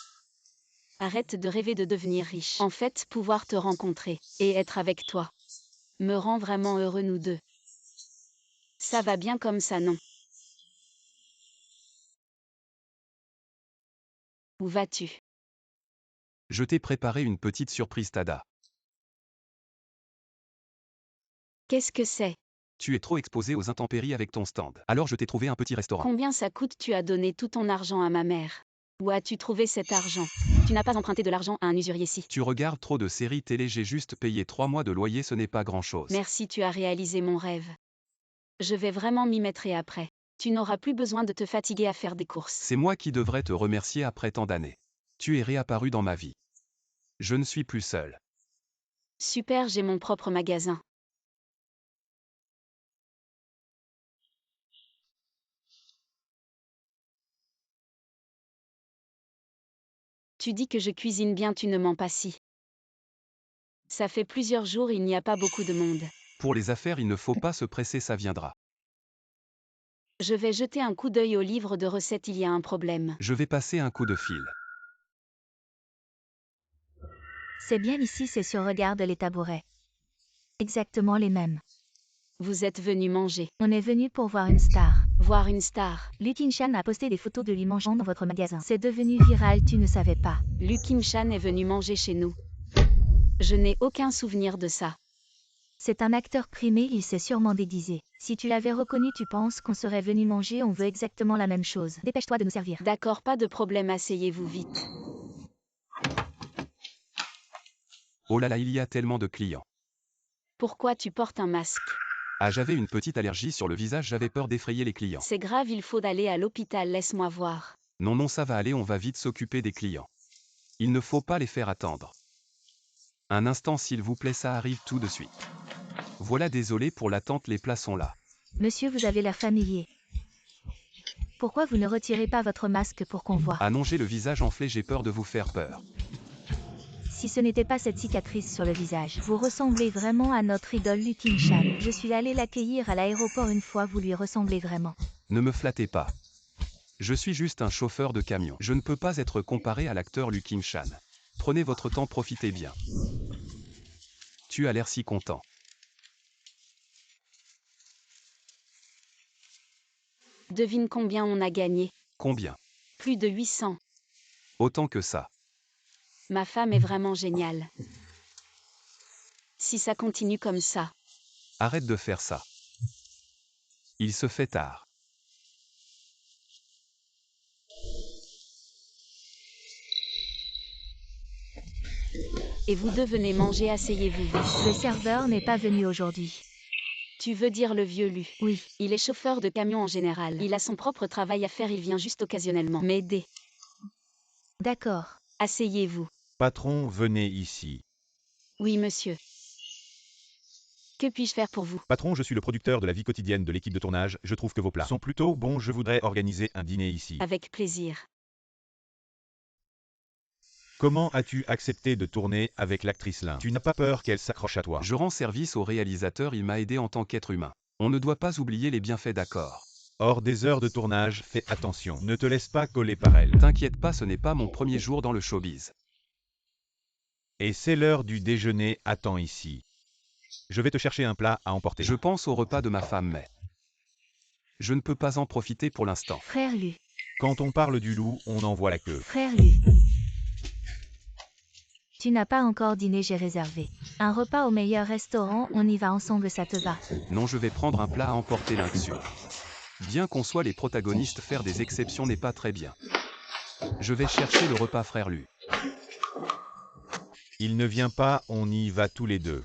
Arrête de rêver de devenir riche. En fait, pouvoir te rencontrer, et être avec toi, me rend vraiment heureux, nous deux. Ça va bien comme ça, non? Où vas-tu? Je t'ai préparé une petite surprise, Tada. Qu'est-ce que c'est? Tu es trop exposé aux intempéries avec ton stand. Alors je t'ai trouvé un petit restaurant. Combien ça coûte? Tu as donné tout ton argent à ma mère. Où as-tu trouvé cet argent? Tu n'as pas emprunté de l'argent à un usurier-ci. Tu regardes trop de séries télé, j'ai juste payé 3 mois de loyer, ce n'est pas grand-chose. Merci, tu as réalisé mon rêve. Je vais vraiment m'y mettre et après. Tu n'auras plus besoin de te fatiguer à faire des courses. C'est moi qui devrais te remercier après tant d'années. Tu es réapparu dans ma vie. Je ne suis plus seul. Super, j'ai mon propre magasin. Tu dis que je cuisine bien, tu ne mens pas si. Ça fait plusieurs jours, il n'y a pas beaucoup de monde. Pour les affaires, il ne faut pas se presser, ça viendra. Je vais jeter un coup d'œil au livre de recettes, il y a un problème. Je vais passer un coup de fil. C'est bien ici, c'est sûr, regarde les tabourets. Exactement les mêmes. Vous êtes venu manger. On est venu pour voir une star. Voir une star. Lu Qingshan a posté des photos de lui mangeant dans votre magasin. C'est devenu viral, tu ne savais pas. Lu Qingshan est venu manger chez nous. Je n'ai aucun souvenir de ça. C'est un acteur primé, il s'est sûrement déguisé. Si tu l'avais reconnu, tu penses qu'on serait venu manger, on veut exactement la même chose. Dépêche-toi de nous servir. D'accord, pas de problème, asseyez-vous vite. Oh là là, il y a tellement de clients. Pourquoi tu portes un masque? Ah, j'avais une petite allergie sur le visage, j'avais peur d'effrayer les clients. C'est grave, il faut aller à l'hôpital, laisse-moi voir. Non, non, ça va aller, on va vite s'occuper des clients. Il ne faut pas les faire attendre. Un instant s'il vous plaît, ça arrive tout de suite. Voilà, désolé pour l'attente, les plats sont là. Monsieur, vous avez l'air familier. Pourquoi vous ne retirez pas votre masque pour qu'on voit? Ah non, j'ai le visage enflé, j'ai peur de vous faire peur. Si ce n'était pas cette cicatrice sur le visage, vous ressemblez vraiment à notre idole Lu Qingshan. Je suis allé l'accueillir à l'aéroport une fois, vous lui ressemblez vraiment. Ne me flattez pas. Je suis juste un chauffeur de camion. Je ne peux pas être comparé à l'acteur Lu Qingshan. Prenez votre temps, profitez bien. Tu as l'air si content. Devine combien on a gagné? Combien? Plus de 800. Autant que ça. Ma femme est vraiment géniale. Si ça continue comme ça. Arrête de faire ça. Il se fait tard. Et vous deux venez manger, asseyez-vous vite. Le serveur n'est pas venu aujourd'hui. Tu veux dire le vieux Lu? Oui. Il est chauffeur de camion en général. Il a son propre travail à faire, il vient juste occasionnellement m'aider. D'accord. Asseyez-vous. Patron, venez ici. Oui, monsieur. Que puis-je faire pour vous? Patron, je suis le producteur de la vie quotidienne de l'équipe de tournage, je trouve que vos plats sont plutôt bons, je voudrais organiser un dîner ici. Avec plaisir. Comment as-tu accepté de tourner avec l'actrice Lin? Tu n'as pas peur qu'elle s'accroche à toi? Je rends service au réalisateur, il m'a aidé en tant qu'être humain. On ne doit pas oublier les bienfaits, d'accord. Hors des heures de tournage, fais attention, ne te laisse pas coller par elle. T'inquiète pas, ce n'est pas mon premier jour dans le showbiz. Et c'est l'heure du déjeuner, attends ici. Je vais te chercher un plat à emporter. Je pense au repas de ma femme, mais je ne peux pas en profiter pour l'instant. Frère Lu. Quand on parle du loup, on en voit la queue. Frère Lu. Tu n'as pas encore dîné, j'ai réservé. Un repas au meilleur restaurant, on y va ensemble, ça te va? Non, je vais prendre un plat à emporter là-dessus. Bien qu'on soit les protagonistes, faire des exceptions n'est pas très bien. Je vais chercher le repas, frère Lu. Il ne vient pas, on y va tous les deux.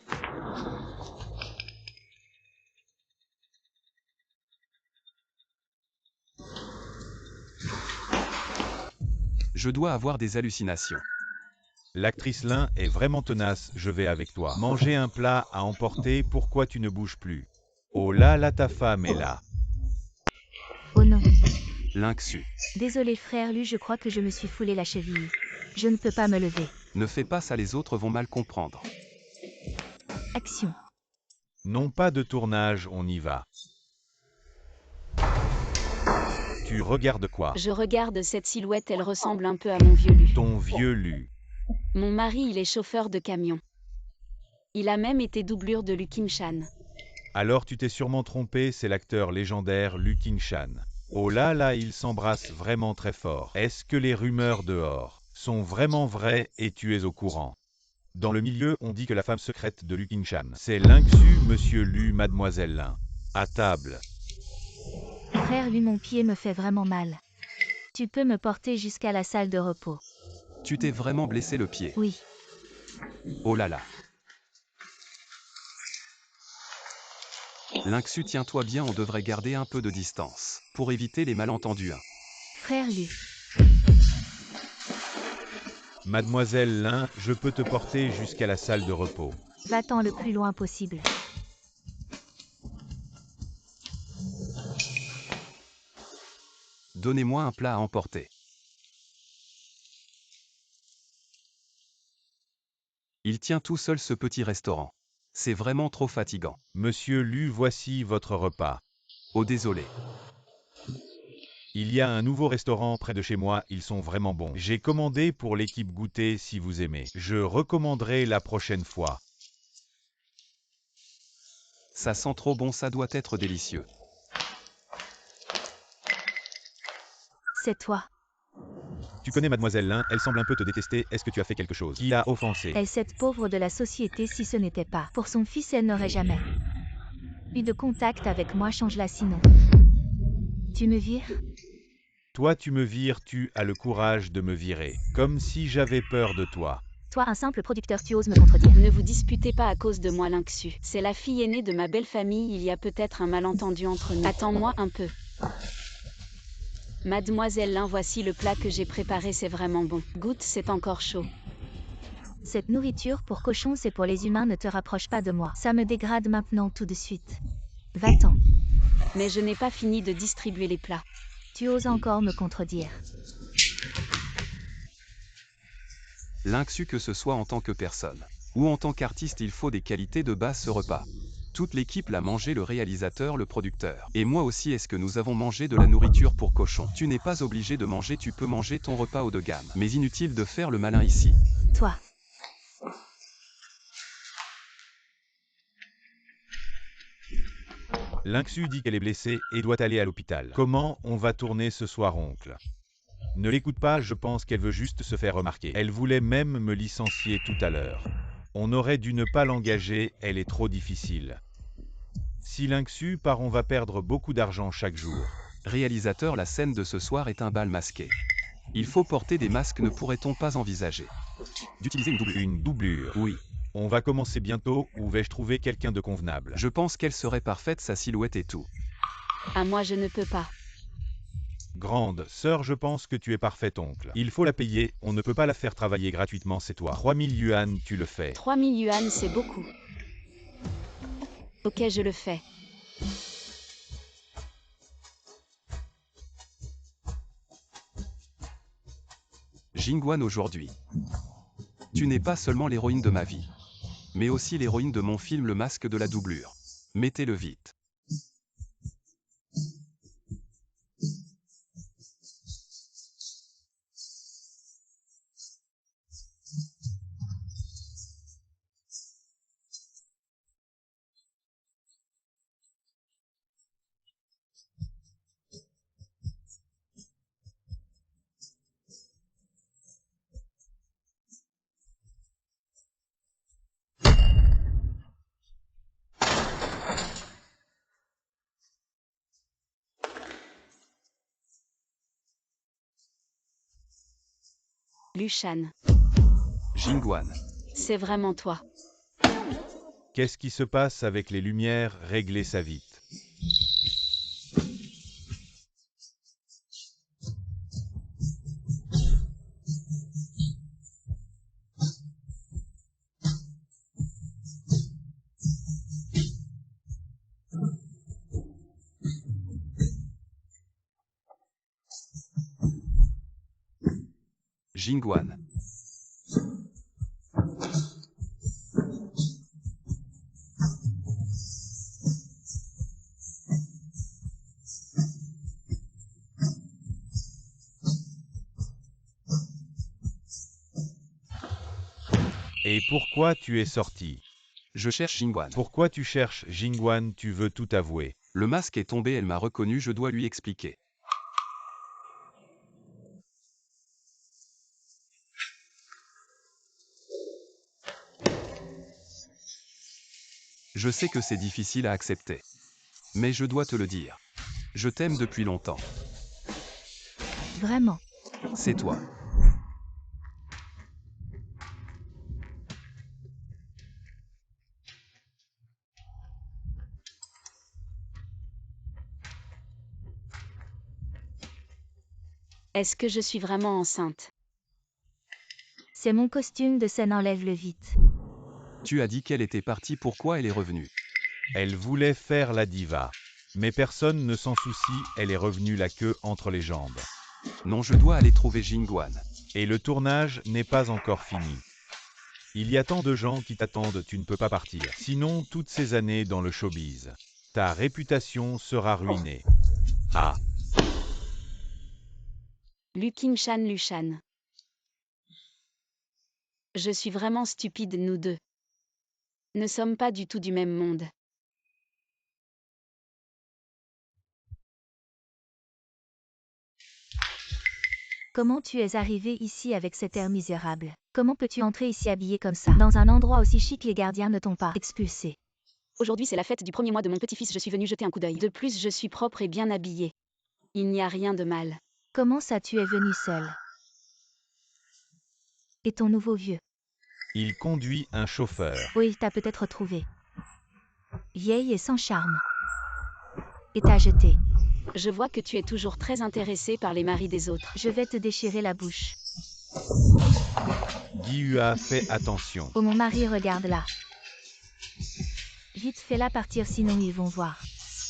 Je dois avoir des hallucinations. L'actrice Lin est vraiment tenace, je vais avec toi. Manger un plat à emporter, pourquoi tu ne bouges plus? Oh là là, ta femme est là. Oh non. Lynxu. Désolé frère Lu, je crois que je me suis foulé la cheville. Je ne peux pas me lever. Ne fais pas ça, les autres vont mal comprendre. Action. Non, pas de tournage, on y va. Tu regardes quoi? Je regarde cette silhouette, elle ressemble un peu à mon vieux Lu. Ton vieux Lu. Mon mari, il est chauffeur de camion. Il a même été doublure de Lu King-chan. Alors tu t'es sûrement trompé, c'est l'acteur légendaire Lu King-chan. Oh là là, ils s'embrassent vraiment très fort. Est-ce que les rumeurs dehors sont vraiment vraies et tu es au courant? Dans le milieu, on dit que la femme secrète de Lu King-chan, c'est Lynxu, monsieur Lu, mademoiselle Lin. À table. Frère Lu, mon pied me fait vraiment mal. Tu peux me porter jusqu'à la salle de repos? Tu t'es vraiment blessé le pied? Oui. Oh là là. Lynxu, tiens-toi bien, on devrait garder un peu de distance, pour éviter les malentendus. Frère Lu. Mademoiselle Lin, je peux te porter jusqu'à la salle de repos. Va-t'en le plus loin possible. Donnez-moi un plat à emporter. Il tient tout seul ce petit restaurant. C'est vraiment trop fatigant. Monsieur Lu, voici votre repas. Oh désolé. Il y a un nouveau restaurant près de chez moi, ils sont vraiment bons. J'ai commandé pour l'équipe goûter si vous aimez. Je recommanderai la prochaine fois. Ça sent trop bon, ça doit être délicieux. C'est toi. Tu connais mademoiselle Lin, elle semble un peu te détester, est-ce que tu as fait quelque chose qui l'a offensée? Elle, cette pauvre de la société, si ce n'était pas pour son fils, elle n'aurait jamais eu de contact avec moi, change-la sinon. Tu me vires? Toi tu me vires, tu as le courage de me virer. Comme si j'avais peur de toi. Toi, un simple producteur, tu oses me contredire? Ne vous disputez pas à cause de moi, Lynxu. C'est la fille aînée de ma belle famille, il y a peut-être un malentendu entre nous. Attends-moi un peu. Mademoiselle Lin, voici le plat que j'ai préparé, c'est vraiment bon. Goûte, c'est encore chaud. Cette nourriture pour cochon, c'est pour les humains, ne te rapproche pas de moi. Ça me dégrade maintenant tout de suite. Va-t'en. Mais je n'ai pas fini de distribuer les plats. Tu oses encore me contredire? Lynxu, que ce soit en tant que personne ou en tant qu'artiste, il faut des qualités de base ce repas. Toute l'équipe l'a mangé, le réalisateur, le producteur. Et moi aussi, est-ce que nous avons mangé de la nourriture pour cochon? Tu n'es pas obligé de manger, tu peux manger ton repas haut de gamme. Mais inutile de faire le malin ici. Toi. Lynxu dit qu'elle est blessée et doit aller à l'hôpital. Comment on va tourner ce soir, oncle? Ne l'écoute pas, je pense qu'elle veut juste se faire remarquer. Elle voulait même me licencier tout à l'heure. On aurait dû ne pas l'engager, elle est trop difficile. Si Lynxu part, on va perdre beaucoup d'argent chaque jour. Réalisateur, la scène de ce soir est un bal masqué. Il faut porter des masques, ne pourrait-on pas envisager d'utiliser une doublure? Une doublure? Oui. On va commencer bientôt, où vais-je trouver quelqu'un de convenable? Je pense qu'elle serait parfaite, sa silhouette et tout. À moi, je ne peux pas. Grande sœur, je pense que tu es parfait oncle. Il faut la payer, on ne peut pas la faire travailler gratuitement, c'est toi. 3000 yuan, tu le fais. 3000 yuan, c'est beaucoup. Ok, je le fais. Jingwan aujourd'hui. Tu n'es pas seulement l'héroïne de ma vie, mais aussi l'héroïne de mon film Le Masque de la doublure. Mettez-le vite. Lushan, Jingwan. c'est vraiment toi. Qu'est-ce qui se passe avec les lumières? Réglez ça vite. Jingwan. Et pourquoi tu es sorti? Je cherche Jingwan. Pourquoi tu cherches Jingwan? Tu veux tout avouer. Le masque est tombé, elle m'a reconnu, je dois lui expliquer. Je sais que c'est difficile à accepter. Mais je dois te le dire. Je t'aime depuis longtemps. Vraiment. C'est toi. Est-ce que je suis vraiment enceinte? C'est mon costume de scène, enlève-le vite. Tu as dit qu'elle était partie, pourquoi elle est revenue? Elle voulait faire la diva. Mais personne ne s'en soucie, elle est revenue la queue entre les jambes. Non, je dois aller trouver Jingwan. Et le tournage n'est pas encore fini. Il y a tant de gens qui t'attendent, tu ne peux pas partir. Sinon, toutes ces années dans le showbiz, ta réputation sera ruinée. Ah, Lushan. Je suis vraiment stupide, nous deux. Ne sommes pas du tout du même monde. Comment tu es arrivé ici avec cet air misérable? Comment peux-tu entrer ici habillé comme ça? Dans un endroit aussi chic, les gardiens ne t'ont pas expulsé. Aujourd'hui, c'est la fête du premier mois de mon petit-fils, je suis venue jeter un coup d'œil. De plus, je suis propre et bien habillée. Il n'y a rien de mal. Comment ça, tu es venu seul? Et ton nouveau vieux? il conduit un chauffeur. Oui, il t'a peut-être trouvé. Vieille et sans charme. Et t'a jeté. Je vois que tu es toujours très intéressé par les maris des autres. Je vais te déchirer la bouche. Guihua, fais attention. Oh, mon mari, regarde là. Vite, fais-la partir, sinon ils vont voir.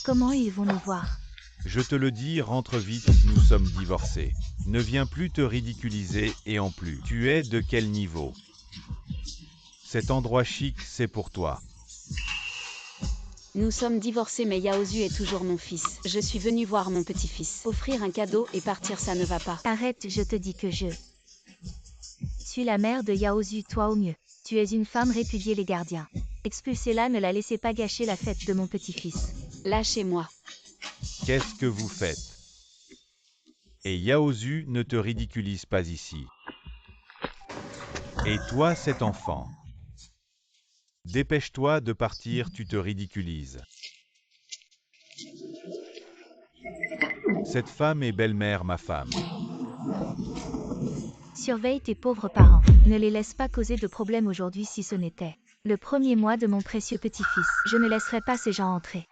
Comment ils vont nous voir? Je te le dis, rentre vite, nous sommes divorcés. Ne viens plus te ridiculiser et en plus, tu es de quel niveau? Cet endroit chic, c'est pour toi. Nous sommes divorcés, mais Yaozu est toujours mon fils. Je suis venue voir mon petit-fils. Offrir un cadeau et partir, ça ne va pas. Arrête, je te dis que je suis la mère de Yaozu, toi au mieux. Tu es une femme répudiée, les gardiens. Expulsez-la, ne la laissez pas gâcher la fête de mon petit-fils. Lâchez-moi. Qu'est-ce que vous faites? Et Yaozu, ne te ridiculise pas ici. Et toi, cet enfant? Dépêche-toi de partir, tu te ridiculises. Cette femme est belle-mère, ma femme. Surveille tes pauvres parents. Ne les laisse pas causer de problèmes aujourd'hui si ce n'était le premier mois de mon précieux petit-fils. Je ne laisserai pas ces gens entrer.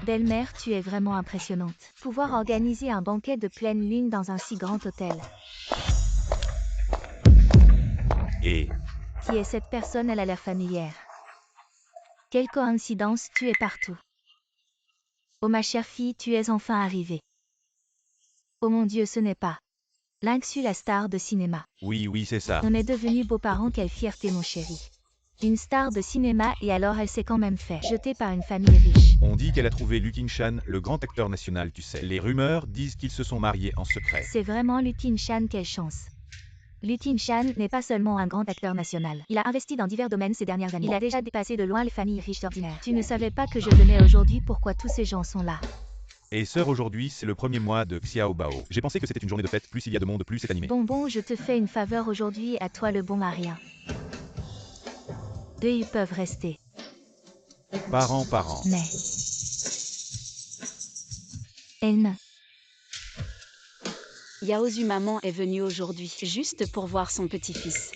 Belle-mère, tu es vraiment impressionnante. Pouvoir organiser un banquet de pleine lune dans un si grand hôtel. Et Qui est cette personne? Elle a l'air familière. Quelle coïncidence, tu es partout. Oh ma chère fille, tu es enfin arrivée. Oh mon Dieu, ce n'est pas Lynxu, la star de cinéma. oui, c'est ça. On est devenus beaux-parents, quelle fierté mon chéri. Une star de cinéma et alors elle s'est quand même fait jeter par une famille riche. On dit qu'elle a trouvé Lukin Chan, le grand acteur national, tu sais. Les rumeurs disent qu'ils se sont mariés en secret. C'est vraiment Lukin Chan, quelle chance. Lukin Chan n'est pas seulement un grand acteur national. Il a investi dans divers domaines ces dernières années. Il a déjà dépassé de loin les familles riches ordinaires. Tu ne savais pas que je venais aujourd'hui, pourquoi tous ces gens sont là. Et sœur, aujourd'hui, c'est le premier mois de Xiao Bao. J'ai pensé que c'était une journée de fête, plus il y a de monde, plus c'est animé. Bon, je te fais une faveur aujourd'hui, à toi le bon marien. Eux, ils peuvent rester. Parents. Mais... Elle Yaozu maman est venue aujourd'hui, juste pour voir son petit-fils.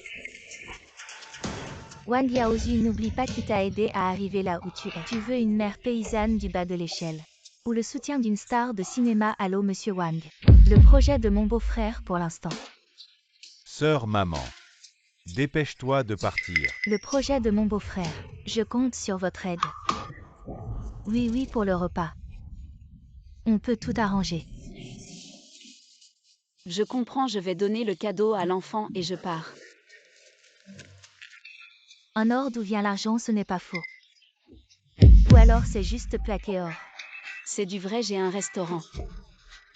Wang Yaozu, n'oublie pas qui t'a aidé à arriver là où tu es. Tu veux une mère paysanne du bas de l'échelle. Ou le soutien d'une star de cinéma. Allô monsieur Wang. Le projet de mon beau-frère pour l'instant. Sœur, maman. Dépêche-toi de partir. Le projet de mon beau-frère. Je compte sur votre aide. Oui, pour le repas. On peut tout arranger. Je comprends, je vais donner le cadeau à l'enfant et je pars. Un or, d'où vient l'argent, ce n'est pas faux. Ou alors c'est juste plaqué or. C'est du vrai, j'ai un restaurant.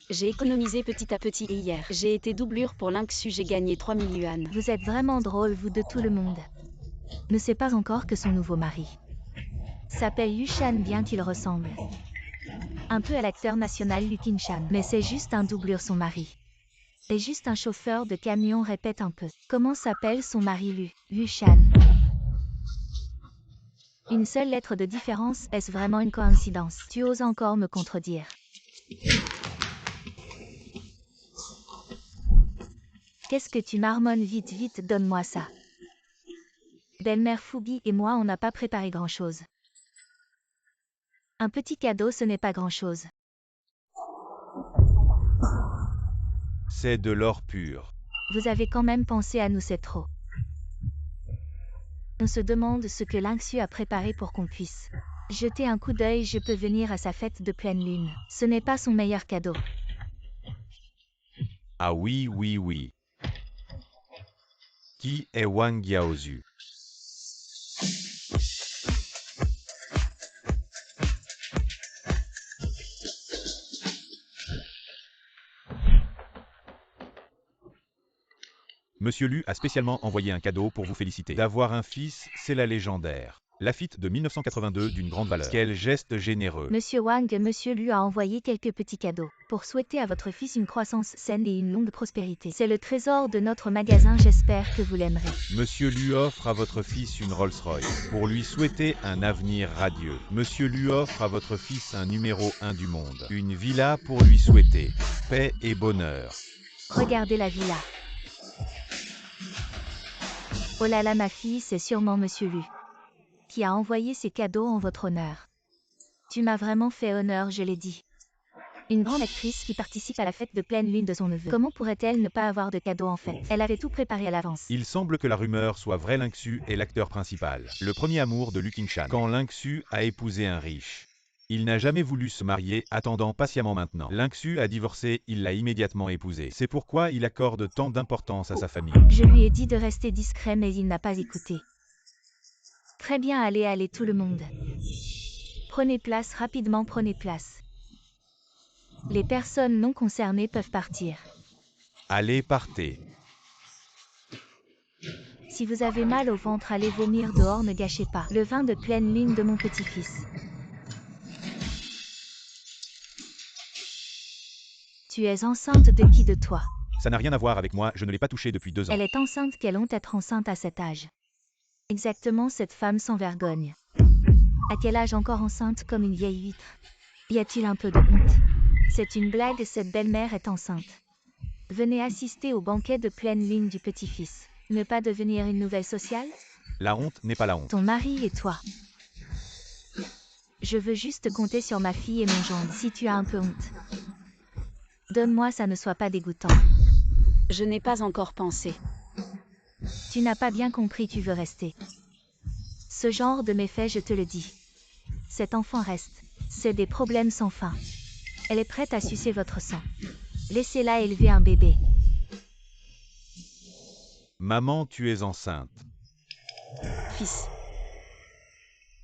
J'ai économisé petit à petit et hier. J'ai été doublure pour Lynxu, j'ai gagné 3000 yuan. Vous êtes vraiment drôle, vous de tout le monde. Ne sait pas encore que son nouveau mari s'appelle Yu Shan, bien qu'il ressemble un peu à l'acteur national Lukin Chan. Mais c'est juste un doublure, son mari. Et juste un chauffeur de camion, répète un peu. Comment s'appelle son mari? Yu Shan. Une seule lettre de différence, est-ce vraiment une coïncidence? Tu oses encore me contredire. Qu'est-ce que tu marmonnes? Vite, donne-moi ça. Belle-mère Fugi et moi, on n'a pas préparé grand-chose. Un petit cadeau, ce n'est pas grand-chose. C'est de l'or pur. Vous avez quand même pensé à nous, c'est trop. On se demande ce que Lynxu a préparé pour qu'on puisse jeter un coup d'œil. Je peux venir à sa fête de pleine lune. Ce n'est pas son meilleur cadeau. Ah oui. Qui est Wang Yaozu? Monsieur Lu a spécialement envoyé un cadeau pour vous féliciter. D'avoir un fils, c'est la légendaire. Lafitte de 1982 d'une grande valeur. Quel geste généreux. Monsieur Wang, Monsieur Lu a envoyé quelques petits cadeaux pour souhaiter à votre fils une croissance saine et une longue prospérité. C'est le trésor de notre magasin, j'espère que vous l'aimerez. Monsieur Lu offre à votre fils une Rolls-Royce pour lui souhaiter un avenir radieux. Monsieur Lu offre à votre fils un numéro 1 du monde. Une villa pour lui souhaiter paix et bonheur. Regardez la villa. Oh là là, ma fille, c'est sûrement Monsieur Lu qui a envoyé ces cadeaux en votre honneur. Tu m'as vraiment fait honneur, je l'ai dit. Une grande actrice qui participe à la fête de pleine lune de son neveu. Comment pourrait-elle ne pas avoir de cadeau en fait? Elle avait tout préparé à l'avance. Il semble que la rumeur soit vraie. Lynxu est l'acteur principal. Le premier amour de Lukin Chan. Quand Lynxu a épousé un riche. Il n'a jamais voulu se marier, attendant patiemment maintenant. Lynxu a divorcé, il l'a immédiatement épousé. C'est pourquoi il accorde tant d'importance à sa famille. Je lui ai dit de rester discret, mais il n'a pas écouté. Très bien, allez tout le monde. Prenez place, rapidement prenez place. Les personnes non concernées peuvent partir. Allez, partez. Si vous avez mal au ventre, allez vomir dehors, ne gâchez pas le vin de pleine lune de mon petit-fils. Tu es enceinte de qui? De toi? Ça n'a rien à voir avec moi, je ne l'ai pas touchée depuis 2 ans. Elle est enceinte, quelle honte être enceinte à cet âge. Exactement, cette femme sans vergogne. À quel âge encore enceinte comme une vieille huître? Y a-t-il un peu de honte? C'est une blague, cette belle-mère est enceinte. Venez assister au banquet de pleine lune du petit-fils. Ne pas devenir une nouvelle sociale? La honte n'est pas la honte. Ton mari et toi. Je veux juste compter sur ma fille et mon gendre. Si tu as un peu honte, donne-moi ça, ne soit pas dégoûtant. Je n'ai pas encore pensé. Tu n'as pas bien compris, tu veux rester. Ce genre de méfait, je te le dis. Cet enfant reste. C'est des problèmes sans fin. Elle est prête à sucer votre sang. Laissez-la élever un bébé. Maman, tu es enceinte. Fils.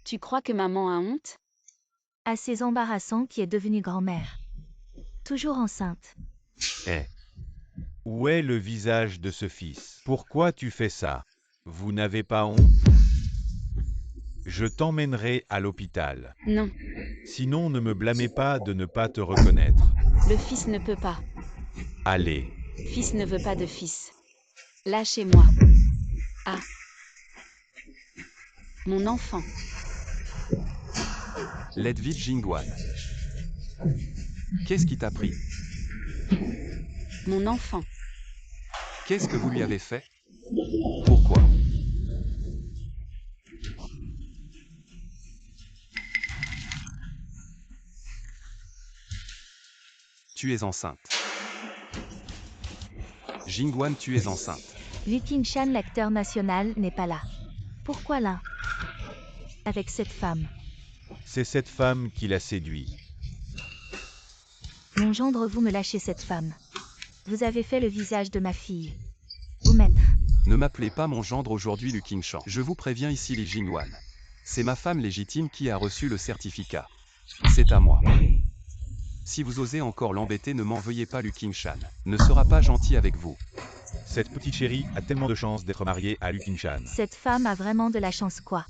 Tu crois que maman a honte? Assez embarrassant qui est devenue grand-mère. Toujours enceinte. Eh. Où est le visage de ce fils? Pourquoi tu fais ça? Vous n'avez pas honte? Je t'emmènerai à l'hôpital. Non, Sinon, ne me blâmez pas de ne pas te reconnaître. le fils ne peut pas. Allez. Fils ne veut pas de fils. Lâchez-moi. Ah. Mon enfant. Ledwig Jingwan. Qu'est-ce qui t'a pris? Mon enfant. Qu'est-ce que vous lui avez fait? Pourquoi? Tu es enceinte. Jingwan, tu es enceinte. Lu Qingshan, l'acteur national, n'est pas là. Pourquoi là? Avec cette femme. C'est cette femme qui l'a séduit. Mon gendre, vous me lâchez cette femme. Vous avez fait le visage de ma fille. Ou maître. Ne m'appelez pas mon gendre aujourd'hui, Lu Qingshan. Je vous préviens ici, les Jingwan. C'est ma femme légitime qui a reçu le certificat. C'est à moi. Si vous osez encore l'embêter, ne m'en veuillez pas, Lu Qingshan. Ne sera pas gentil avec vous. Cette petite chérie a tellement de chance d'être mariée à Lu Qingshan. Cette femme a vraiment de la chance, quoi.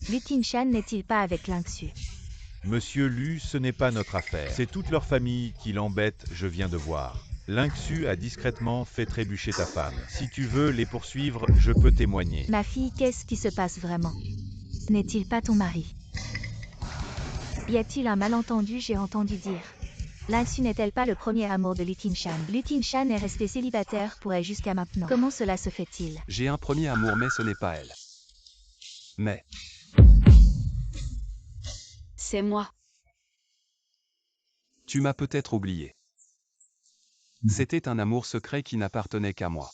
Lu Qingshan n'est-il pas avec Lingxu? Monsieur Lu, ce n'est pas notre affaire. C'est toute leur famille qui l'embête, je viens de voir. Lingxu a discrètement fait trébucher ta femme. Si tu veux les poursuivre, je peux témoigner. Ma fille, qu'est-ce qui se passe vraiment? N'est-il pas ton mari? Y a-t-il un malentendu? J'ai entendu dire. Lingxu n'est-elle pas le premier amour de Lu Qingshan? Lu Qingshan est resté célibataire pour elle jusqu'à maintenant. Comment cela se fait-il? J'ai un premier amour, mais ce n'est pas elle. Mais, C'est moi. tu m'as peut-être oublié. C'était un amour secret qui n'appartenait qu'à moi.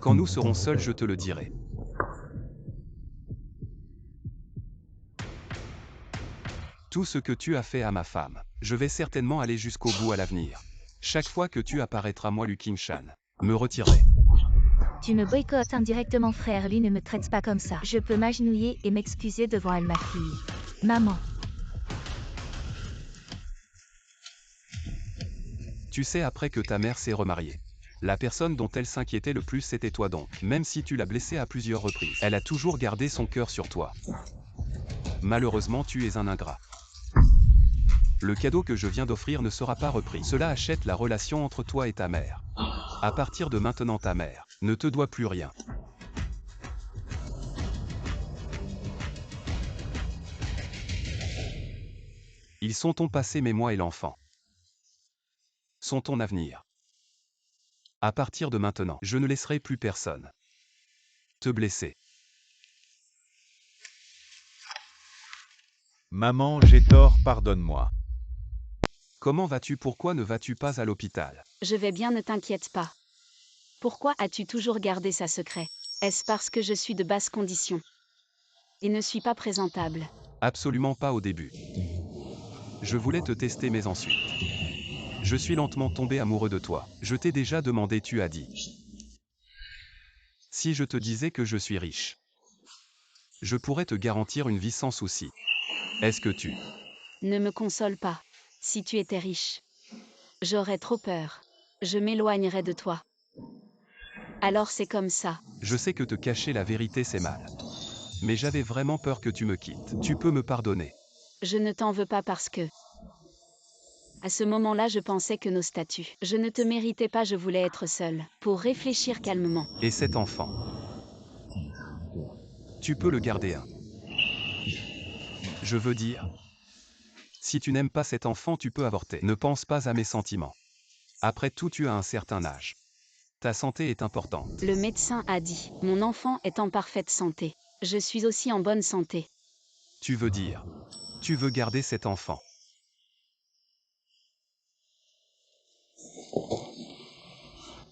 Quand nous serons seuls, je te le dirai. Tout ce que tu as fait à ma femme, je vais certainement aller jusqu'au bout à l'avenir. Chaque fois que tu apparaîtras, moi, Lu Qingshan, me retirerai. Tu me boycottes indirectement, frère. Lui, ne me traite pas comme ça. Je peux m'agenouiller et m'excuser devant elle, ma fille. Maman. Tu sais, après que ta mère s'est remariée, la personne dont elle s'inquiétait le plus, c'était toi donc. Même si tu l'as blessée à plusieurs reprises, elle a toujours gardé son cœur sur toi. Malheureusement, tu es un ingrat. Le cadeau que je viens d'offrir ne sera pas repris. Cela achète la relation entre toi et ta mère. À partir de maintenant, ta mère ne te doit plus rien. Ils sont ton passé, mais moi et l'enfant sont ton avenir. À partir de maintenant, je ne laisserai plus personne te blesser. Maman, j'ai tort, pardonne-moi. Comment vas-tu? Pourquoi ne vas-tu pas à l'hôpital? Je vais bien, ne t'inquiète pas. Pourquoi as-tu toujours gardé ça secret? Est-ce parce que je suis de basse condition et ne suis pas présentable? Absolument pas au début. Je voulais te tester, mais ensuite, je suis lentement tombé amoureux de toi. Je t'ai déjà demandé, tu as dit. Si je te disais que je suis riche, je pourrais te garantir une vie sans souci. Est-ce que tu... Ne me console pas. Si tu étais riche, j'aurais trop peur. Je m'éloignerais de toi. Alors c'est comme ça. Je sais que te cacher la vérité, c'est mal. Mais j'avais vraiment peur que tu me quittes. Tu peux me pardonner. Je ne t'en veux pas parce que... À ce moment-là, je pensais que nos statuts... Je ne te méritais pas, je voulais être seule. Pour réfléchir calmement. Et cet enfant, tu peux le garder un. Je veux dire, si tu n'aimes pas cet enfant, tu peux avorter. Ne pense pas à mes sentiments. Après tout, tu as un certain âge. Ta santé est importante. Le médecin a dit, mon enfant est en parfaite santé. Je suis aussi en bonne santé. Tu veux dire, tu veux garder cet enfant.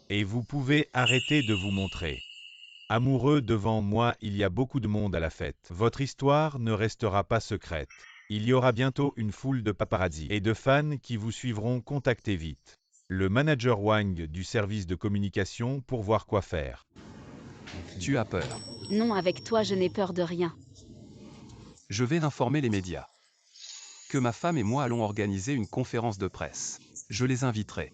Et vous pouvez arrêter de vous montrer amoureux devant moi, il y a beaucoup de monde à la fête. Votre histoire ne restera pas secrète. Il y aura bientôt une foule de paparazzi et de fans qui vous suivront. Contactez vite le manager Wang du service de communication pour voir quoi faire. Tu as peur. Non, avec toi je n'ai peur de rien. Je vais informer les médias. Que ma femme et moi allons organiser une conférence de presse. Je les inviterai.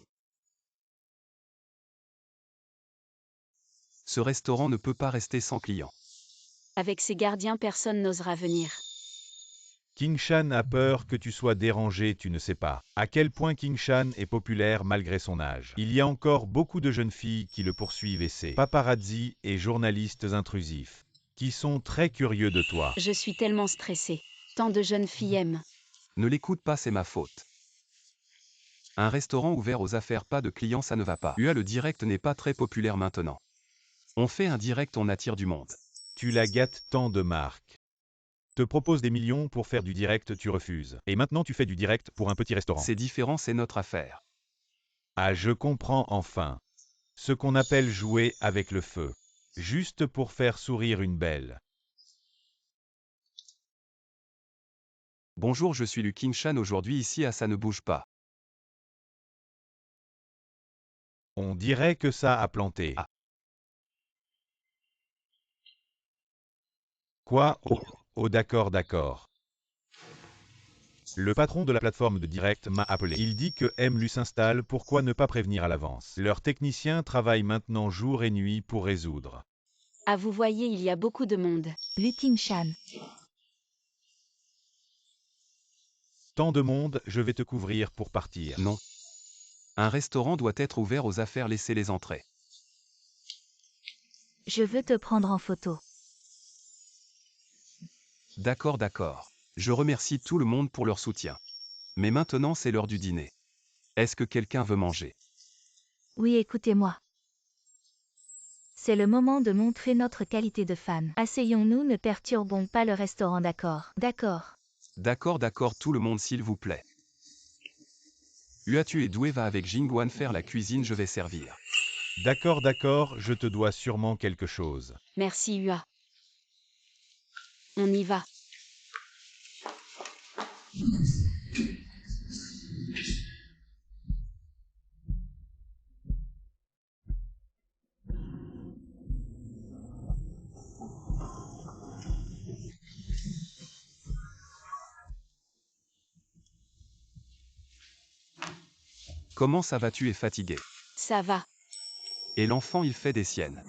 Ce restaurant ne peut pas rester sans clients. Avec ces gardiens, personne n'osera venir. King Shan a peur que tu sois dérangé, tu ne sais pas à quel point King Shan est populaire malgré son âge. Il y a encore beaucoup de jeunes filles qui le poursuivent et ces paparazzi et journalistes intrusifs qui sont très curieux de toi. Je suis tellement stressée. Tant de jeunes filles aiment. Ne l'écoute pas, c'est ma faute. Un restaurant ouvert aux affaires, pas de clients, ça ne va pas. Le direct n'est pas très populaire maintenant. On fait un direct, on attire du monde. Tu la gâtes tant de marques. Te propose des millions pour faire du direct, tu refuses. Et maintenant tu fais du direct pour un petit restaurant. C'est différent, c'est notre affaire. Ah, je comprends enfin. Ce qu'on appelle jouer avec le feu. Juste pour faire sourire une belle. Bonjour, je suis Lu King Shan aujourd'hui ici à Ça ne bouge pas. On dirait que ça a planté. Ah. Quoi? Oh, d'accord, d'accord. Le patron de la plateforme de direct m'a appelé. Il dit que MLU s'installe, pourquoi ne pas prévenir à l'avance? Leurs techniciens travaillent maintenant jour et nuit pour résoudre. Ah, vous voyez, il y a beaucoup de monde. Lu King Shan. Tant de monde, je vais te couvrir pour partir. Non. Un restaurant doit être ouvert aux affaires, laissez-les entrer. Je veux te prendre en photo. D'accord, d'accord. Je remercie tout le monde pour leur soutien. Mais maintenant c'est l'heure du dîner. Est-ce que quelqu'un veut manger? Oui, écoutez-moi. C'est le moment de montrer notre qualité de fan. Asseyons-nous, ne perturbons pas le restaurant, d'accord? D'accord. D'accord, d'accord, tout le monde s'il vous plaît. Tu es doué, va avec Jingwan faire la cuisine, je vais servir. D'accord, d'accord, je te dois sûrement quelque chose. Merci Ua. On y va. Comment ça va, tu es fatigué? Ça va. Et l'enfant il fait des siennes.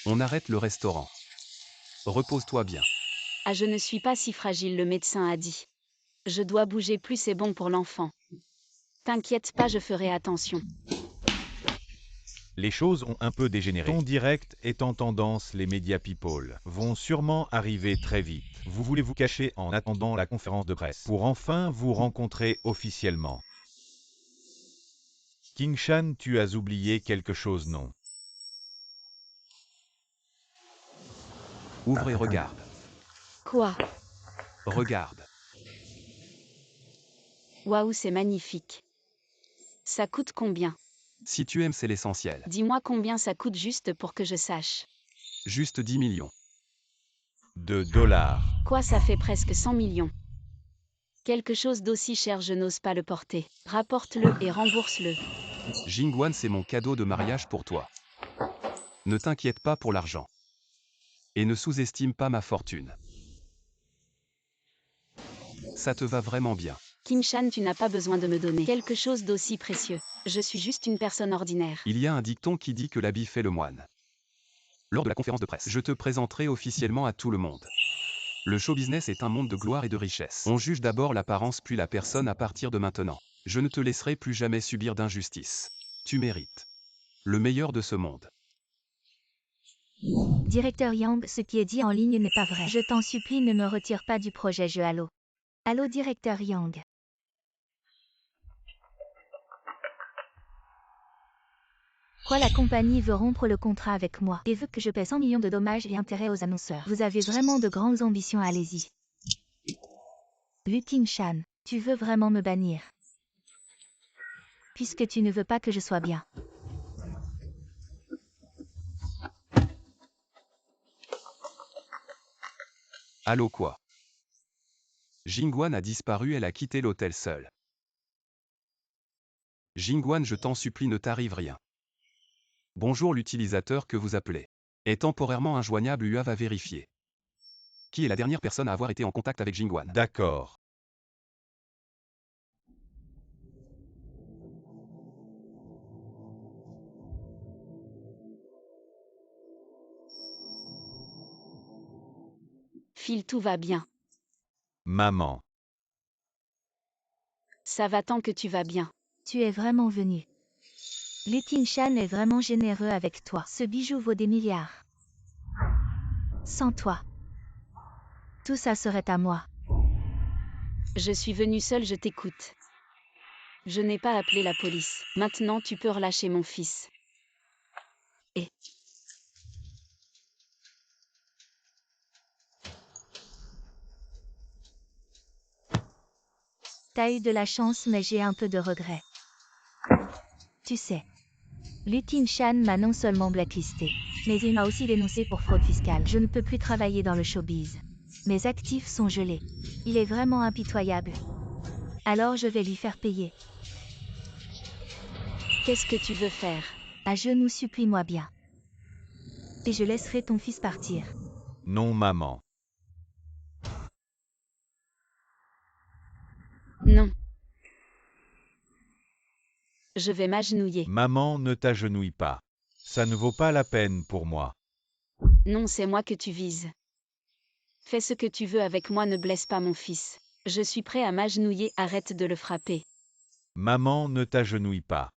On arrête le restaurant. Repose-toi bien. Ah, je ne suis pas si fragile, le médecin a dit. Je dois bouger plus, c'est bon pour l'enfant. T'inquiète pas, je ferai attention. Les choses ont un peu dégénéré. Ton direct est en tendance, les médias people vont sûrement arriver très vite. Vous voulez vous cacher en attendant la conférence de presse pour enfin vous rencontrer officiellement. King Shan, tu as oublié quelque chose, non? Ouvre et regarde. Quoi? Regarde. Waouh, c'est magnifique. Ça coûte combien? Si tu aimes, c'est l'essentiel. Dis-moi combien ça coûte juste pour que je sache. Juste 10 millions. De dollars. Quoi, ça fait presque 100 millions. Quelque chose d'aussi cher, je n'ose pas le porter. Rapporte-le et rembourse-le. Jingwan, c'est mon cadeau de mariage pour toi. Ne t'inquiète pas pour l'argent. Et ne sous-estime pas ma fortune. Ça te va vraiment bien. King Shan, tu n'as pas besoin de me donner quelque chose d'aussi précieux. Je suis juste une personne ordinaire. Il y a un dicton qui dit que l'habit fait le moine. Lors de la conférence de presse, je te présenterai officiellement à tout le monde. Le show business est un monde de gloire et de richesse. On juge d'abord l'apparence puis la personne à partir de maintenant. Je ne te laisserai plus jamais subir d'injustice. Tu mérites le meilleur de ce monde. Directeur Yang, ce qui est dit en ligne n'est pas vrai. Je t'en supplie, ne me retire pas du projet jeu Halo. Allô, directeur Yang. Quoi, la compagnie veut rompre le contrat avec moi et veut que je paie 100 millions de dommages et intérêts aux annonceurs. Vous avez vraiment de grandes ambitions, allez-y. Lu Qingshan, tu veux vraiment me bannir? Puisque tu ne veux pas que je sois bien. Allô quoi? Jingguan a disparu, elle a quitté l'hôtel seule. Jingguan, je t'en supplie, ne t'arrive rien. Bonjour, l'utilisateur que vous appelez est temporairement injoignable, UA va vérifier. Qui est la dernière personne à avoir été en contact avec Jingguan? D'accord. Phil, tout va bien. Maman. Ça va tant que tu vas bien. Tu es vraiment venu. Lu Qingshan est vraiment généreux avec toi. Ce bijou vaut des milliards. Sans toi, tout ça serait à moi. Je suis venue seule, je t'écoute. Je n'ai pas appelé la police. Maintenant tu peux relâcher mon fils. Et... T'as eu de la chance, mais j'ai un peu de regret. Tu sais, Lu Qingshan m'a non seulement blacklisté, mais il m'a aussi dénoncé pour fraude fiscale. Je ne peux plus travailler dans le showbiz. Mes actifs sont gelés. Il est vraiment impitoyable. Alors je vais lui faire payer. Qu'est-ce que tu veux faire? À genoux, supplie-moi bien. Et je laisserai ton fils partir. Non, maman. Non. Je vais m'agenouiller. Maman, ne t'agenouille pas. Ça ne vaut pas la peine pour moi. Non, c'est moi que tu vises. Fais ce que tu veux avec moi, ne blesse pas mon fils. Je suis prêt à m'agenouiller, arrête de le frapper. Maman, ne t'agenouille pas.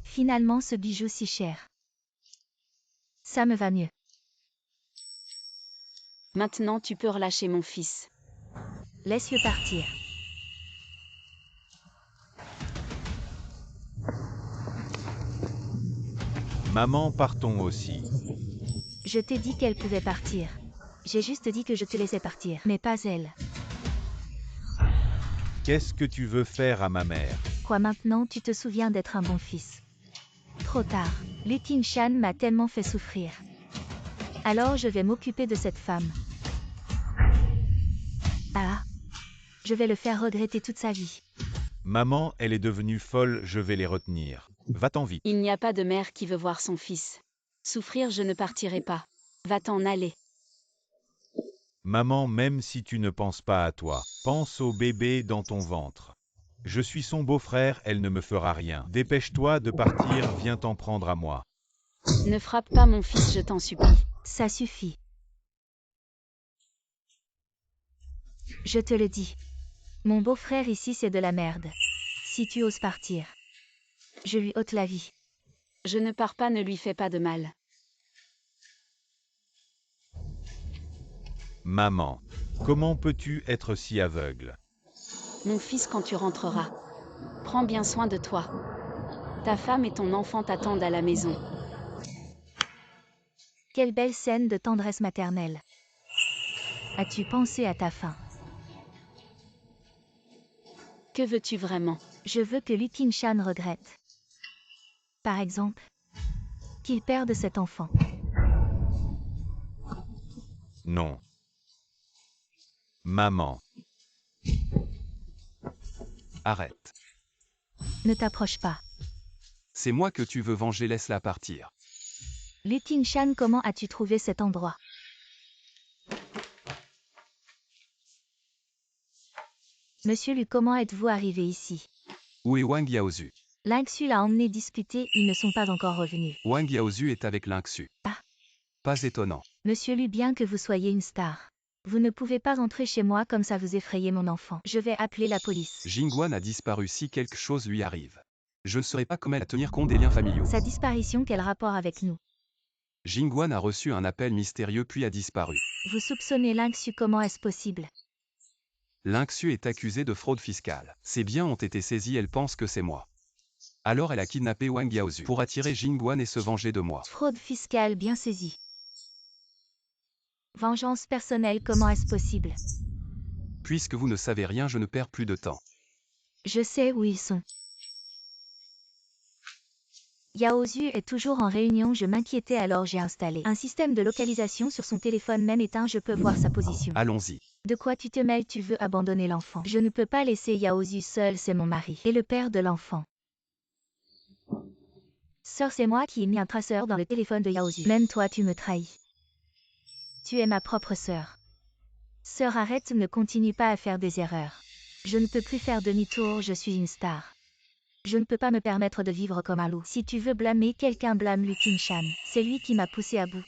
Finalement, ce bijou si cher. Ça me va mieux. Maintenant tu peux relâcher mon fils. Laisse-le partir. Maman, partons aussi. Je t'ai dit qu'elle pouvait partir. J'ai juste dit que je te laissais partir, mais pas elle. Qu'est-ce que tu veux faire à ma mère? Quoi, maintenant tu te souviens d'être un bon fils? Trop tard. Lu Qingshan m'a tellement fait souffrir. Alors je vais m'occuper de cette femme. Ah. Je vais le faire regretter toute sa vie. Maman, elle est devenue folle, je vais les retenir. Va-t'en vite. Il n'y a pas de mère qui veut voir son fils souffrir, je ne partirai pas. Va t'en aller. Maman, même si tu ne penses pas à toi, pense au bébé dans ton ventre. Je suis son beau-frère, elle ne me fera rien. Dépêche-toi de partir, viens t'en prendre à moi. Ne frappe pas mon fils, je t'en supplie. Ça suffit. Je te le dis. Mon beau-frère ici, c'est de la merde. Si tu oses partir, je lui ôte la vie. Je ne pars pas, ne lui fais pas de mal. Maman, comment peux-tu être si aveugle? Mon fils, quand tu rentreras, prends bien soin de toi. Ta femme et ton enfant t'attendent à la maison. Quelle belle scène de tendresse maternelle. As-tu pensé à ta fin? Que veux-tu vraiment? Je veux que Lu Qingshan regrette. Par exemple, qu'il perde cet enfant. Non. Maman. Arrête. Ne t'approche pas. C'est moi que tu veux venger, laisse-la partir. Lu Qingshan, comment as-tu trouvé cet endroit? Monsieur Lu, comment êtes-vous arrivé ici? Où est Wang Yaozu? Lingxu l'a emmené discuter, ils ne sont pas encore revenus. Wang Yaozu est avec Lingxu. Ah. Pas étonnant. Monsieur Lu, bien que vous soyez une star, vous ne pouvez pas rentrer chez moi comme ça, vous effrayez mon enfant. Je vais appeler la police. Jingguan a disparu, si quelque chose lui arrive. Je ne serai pas comme elle à tenir compte des liens familiaux. Sa disparition, quel rapport avec nous? Jingguan a reçu un appel mystérieux puis a disparu. Vous soupçonnez Lingxu, comment est-ce possible? Lingxu est accusée de fraude fiscale. Ses biens ont été saisis, elle pense que c'est moi. Alors elle a kidnappé Wang Yaozu pour attirer Jingguan et se venger de moi. Fraude fiscale bien saisie. Vengeance personnelle, comment est-ce possible? Puisque vous ne savez rien, je ne perds plus de temps. Je sais où ils sont. Yaozu est toujours en réunion, je m'inquiétais alors j'ai installé un système de localisation sur son téléphone, même éteint, je peux voir sa position. Allons-y. De quoi tu te mêles? Tu veux abandonner l'enfant? Je ne peux pas laisser Yaozu seul, c'est mon mari et le père de l'enfant. Sœur, c'est moi qui ai mis un traceur dans le téléphone de Yaozu. Même toi, tu me trahis. Tu es ma propre sœur. Sœur, arrête, ne continue pas à faire des erreurs. Je ne peux plus faire demi-tour, je suis une star. Je ne peux pas me permettre de vivre comme un loup. Si tu veux blâmer quelqu'un, blâme Lu Qingshan. C'est lui qui m'a poussé à bout.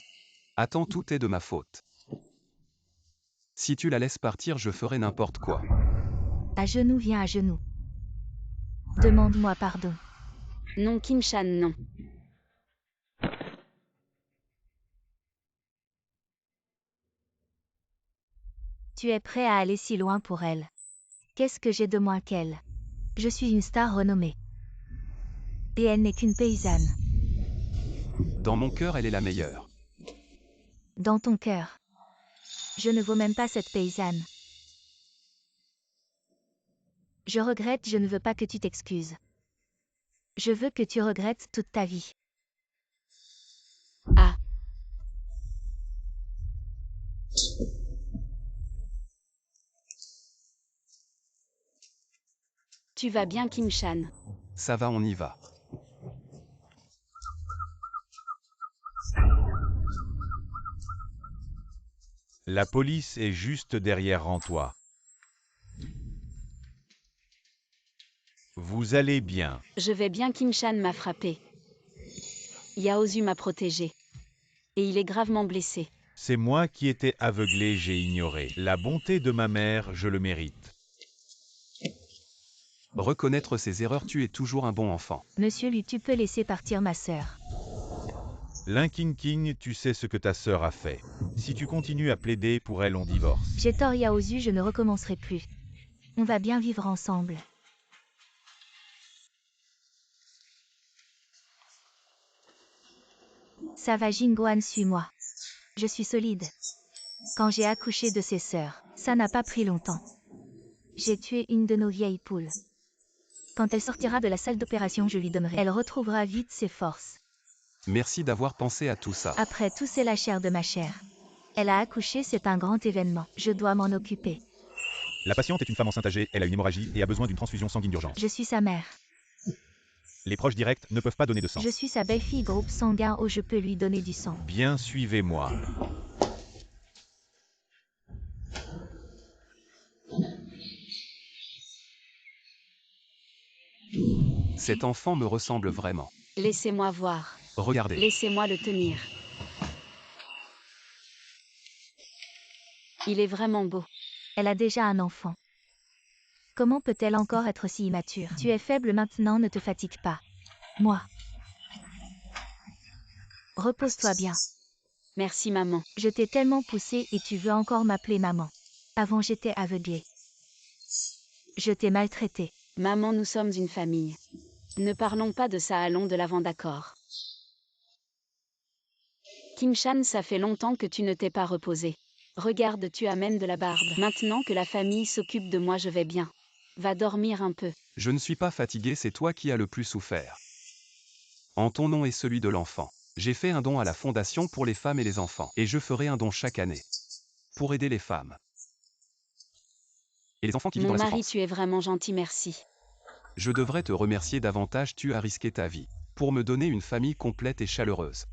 Attends, tout est de ma faute. Si tu la laisses partir, je ferai n'importe quoi. À genoux, viens à genoux. Demande-moi pardon. Non, Qingshan, non. Tu es prêt à aller si loin pour elle. Qu'est-ce que j'ai de moins qu'elle? Je suis une star renommée. Et elle n'est qu'une paysanne. Dans mon cœur, elle est la meilleure. Dans ton cœur. Je ne vaux même pas cette paysanne. Je regrette, je ne veux pas que tu t'excuses. Je veux que tu regrettes toute ta vie. Ah. Tu vas bien, Qingshan? Ça va, on y va. La police est juste derrière Rantois. Vous allez bien. Je vais bien, Qingshan m'a frappé. Yaozu m'a protégé. Et il est gravement blessé. C'est moi qui étais aveuglé, j'ai ignoré. La bonté de ma mère, je le mérite. Reconnaître ses erreurs, tu es toujours un bon enfant. Monsieur Lu, tu peux laisser partir ma sœur. Ling, tu sais ce que ta sœur a fait. Si tu continues à plaider pour elle, on divorce. J'ai tort, Yaozu, je ne recommencerai plus. On va bien vivre ensemble. Ça va, Jingguan, suis-moi. Je suis solide. Quand j'ai accouché de ses sœurs, ça n'a pas pris longtemps. J'ai tué une de nos vieilles poules. Quand elle sortira de la salle d'opération, je lui donnerai. Elle retrouvera vite ses forces. Merci d'avoir pensé à tout ça. Après tout, c'est la chair de ma chair. Elle a accouché, c'est un grand événement. Je dois m'en occuper. La patiente est une femme enceinte âgée, elle a une hémorragie et a besoin d'une transfusion sanguine d'urgence. Je suis sa mère. Les proches directs ne peuvent pas donner de sang. Je suis sa belle-fille, groupe sanguin où je peux lui donner du sang. Bien, suivez-moi. Cet enfant me ressemble vraiment. Laissez-moi voir. Regardez. Laissez-moi le tenir. Il est vraiment beau. Elle a déjà un enfant. Comment peut-elle encore être si immature? Tu es faible maintenant, ne te fatigue pas. Moi. Repose-toi bien. Merci, maman. Je t'ai tellement poussé et tu veux encore m'appeler maman. Avant j'étais aveuglée. Je t'ai maltraité. Maman, nous sommes une famille. Ne parlons pas de ça, allons de l'avant, d'accord. Qingshan, ça fait longtemps que tu ne t'es pas reposé. Regarde, tu as même de la barbe. Maintenant que la famille s'occupe de moi, je vais bien. Va dormir un peu. Je ne suis pas fatigué, c'est toi qui as le plus souffert. En ton nom et celui de l'enfant. J'ai fait un don à la Fondation pour les femmes et les enfants. Et je ferai un don chaque année. Pour aider les femmes. Et les enfants qui vivent Mon dans la mari, souffrance. tu es vraiment gentil, merci. Je devrais te remercier davantage, tu as risqué ta vie. Pour me donner une famille complète et chaleureuse.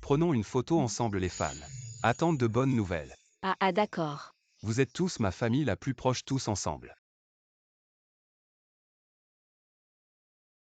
Prenons une photo ensemble les fans. Attendent de bonnes nouvelles. Ah, d'accord. Vous êtes tous ma famille la plus proche, tous ensemble.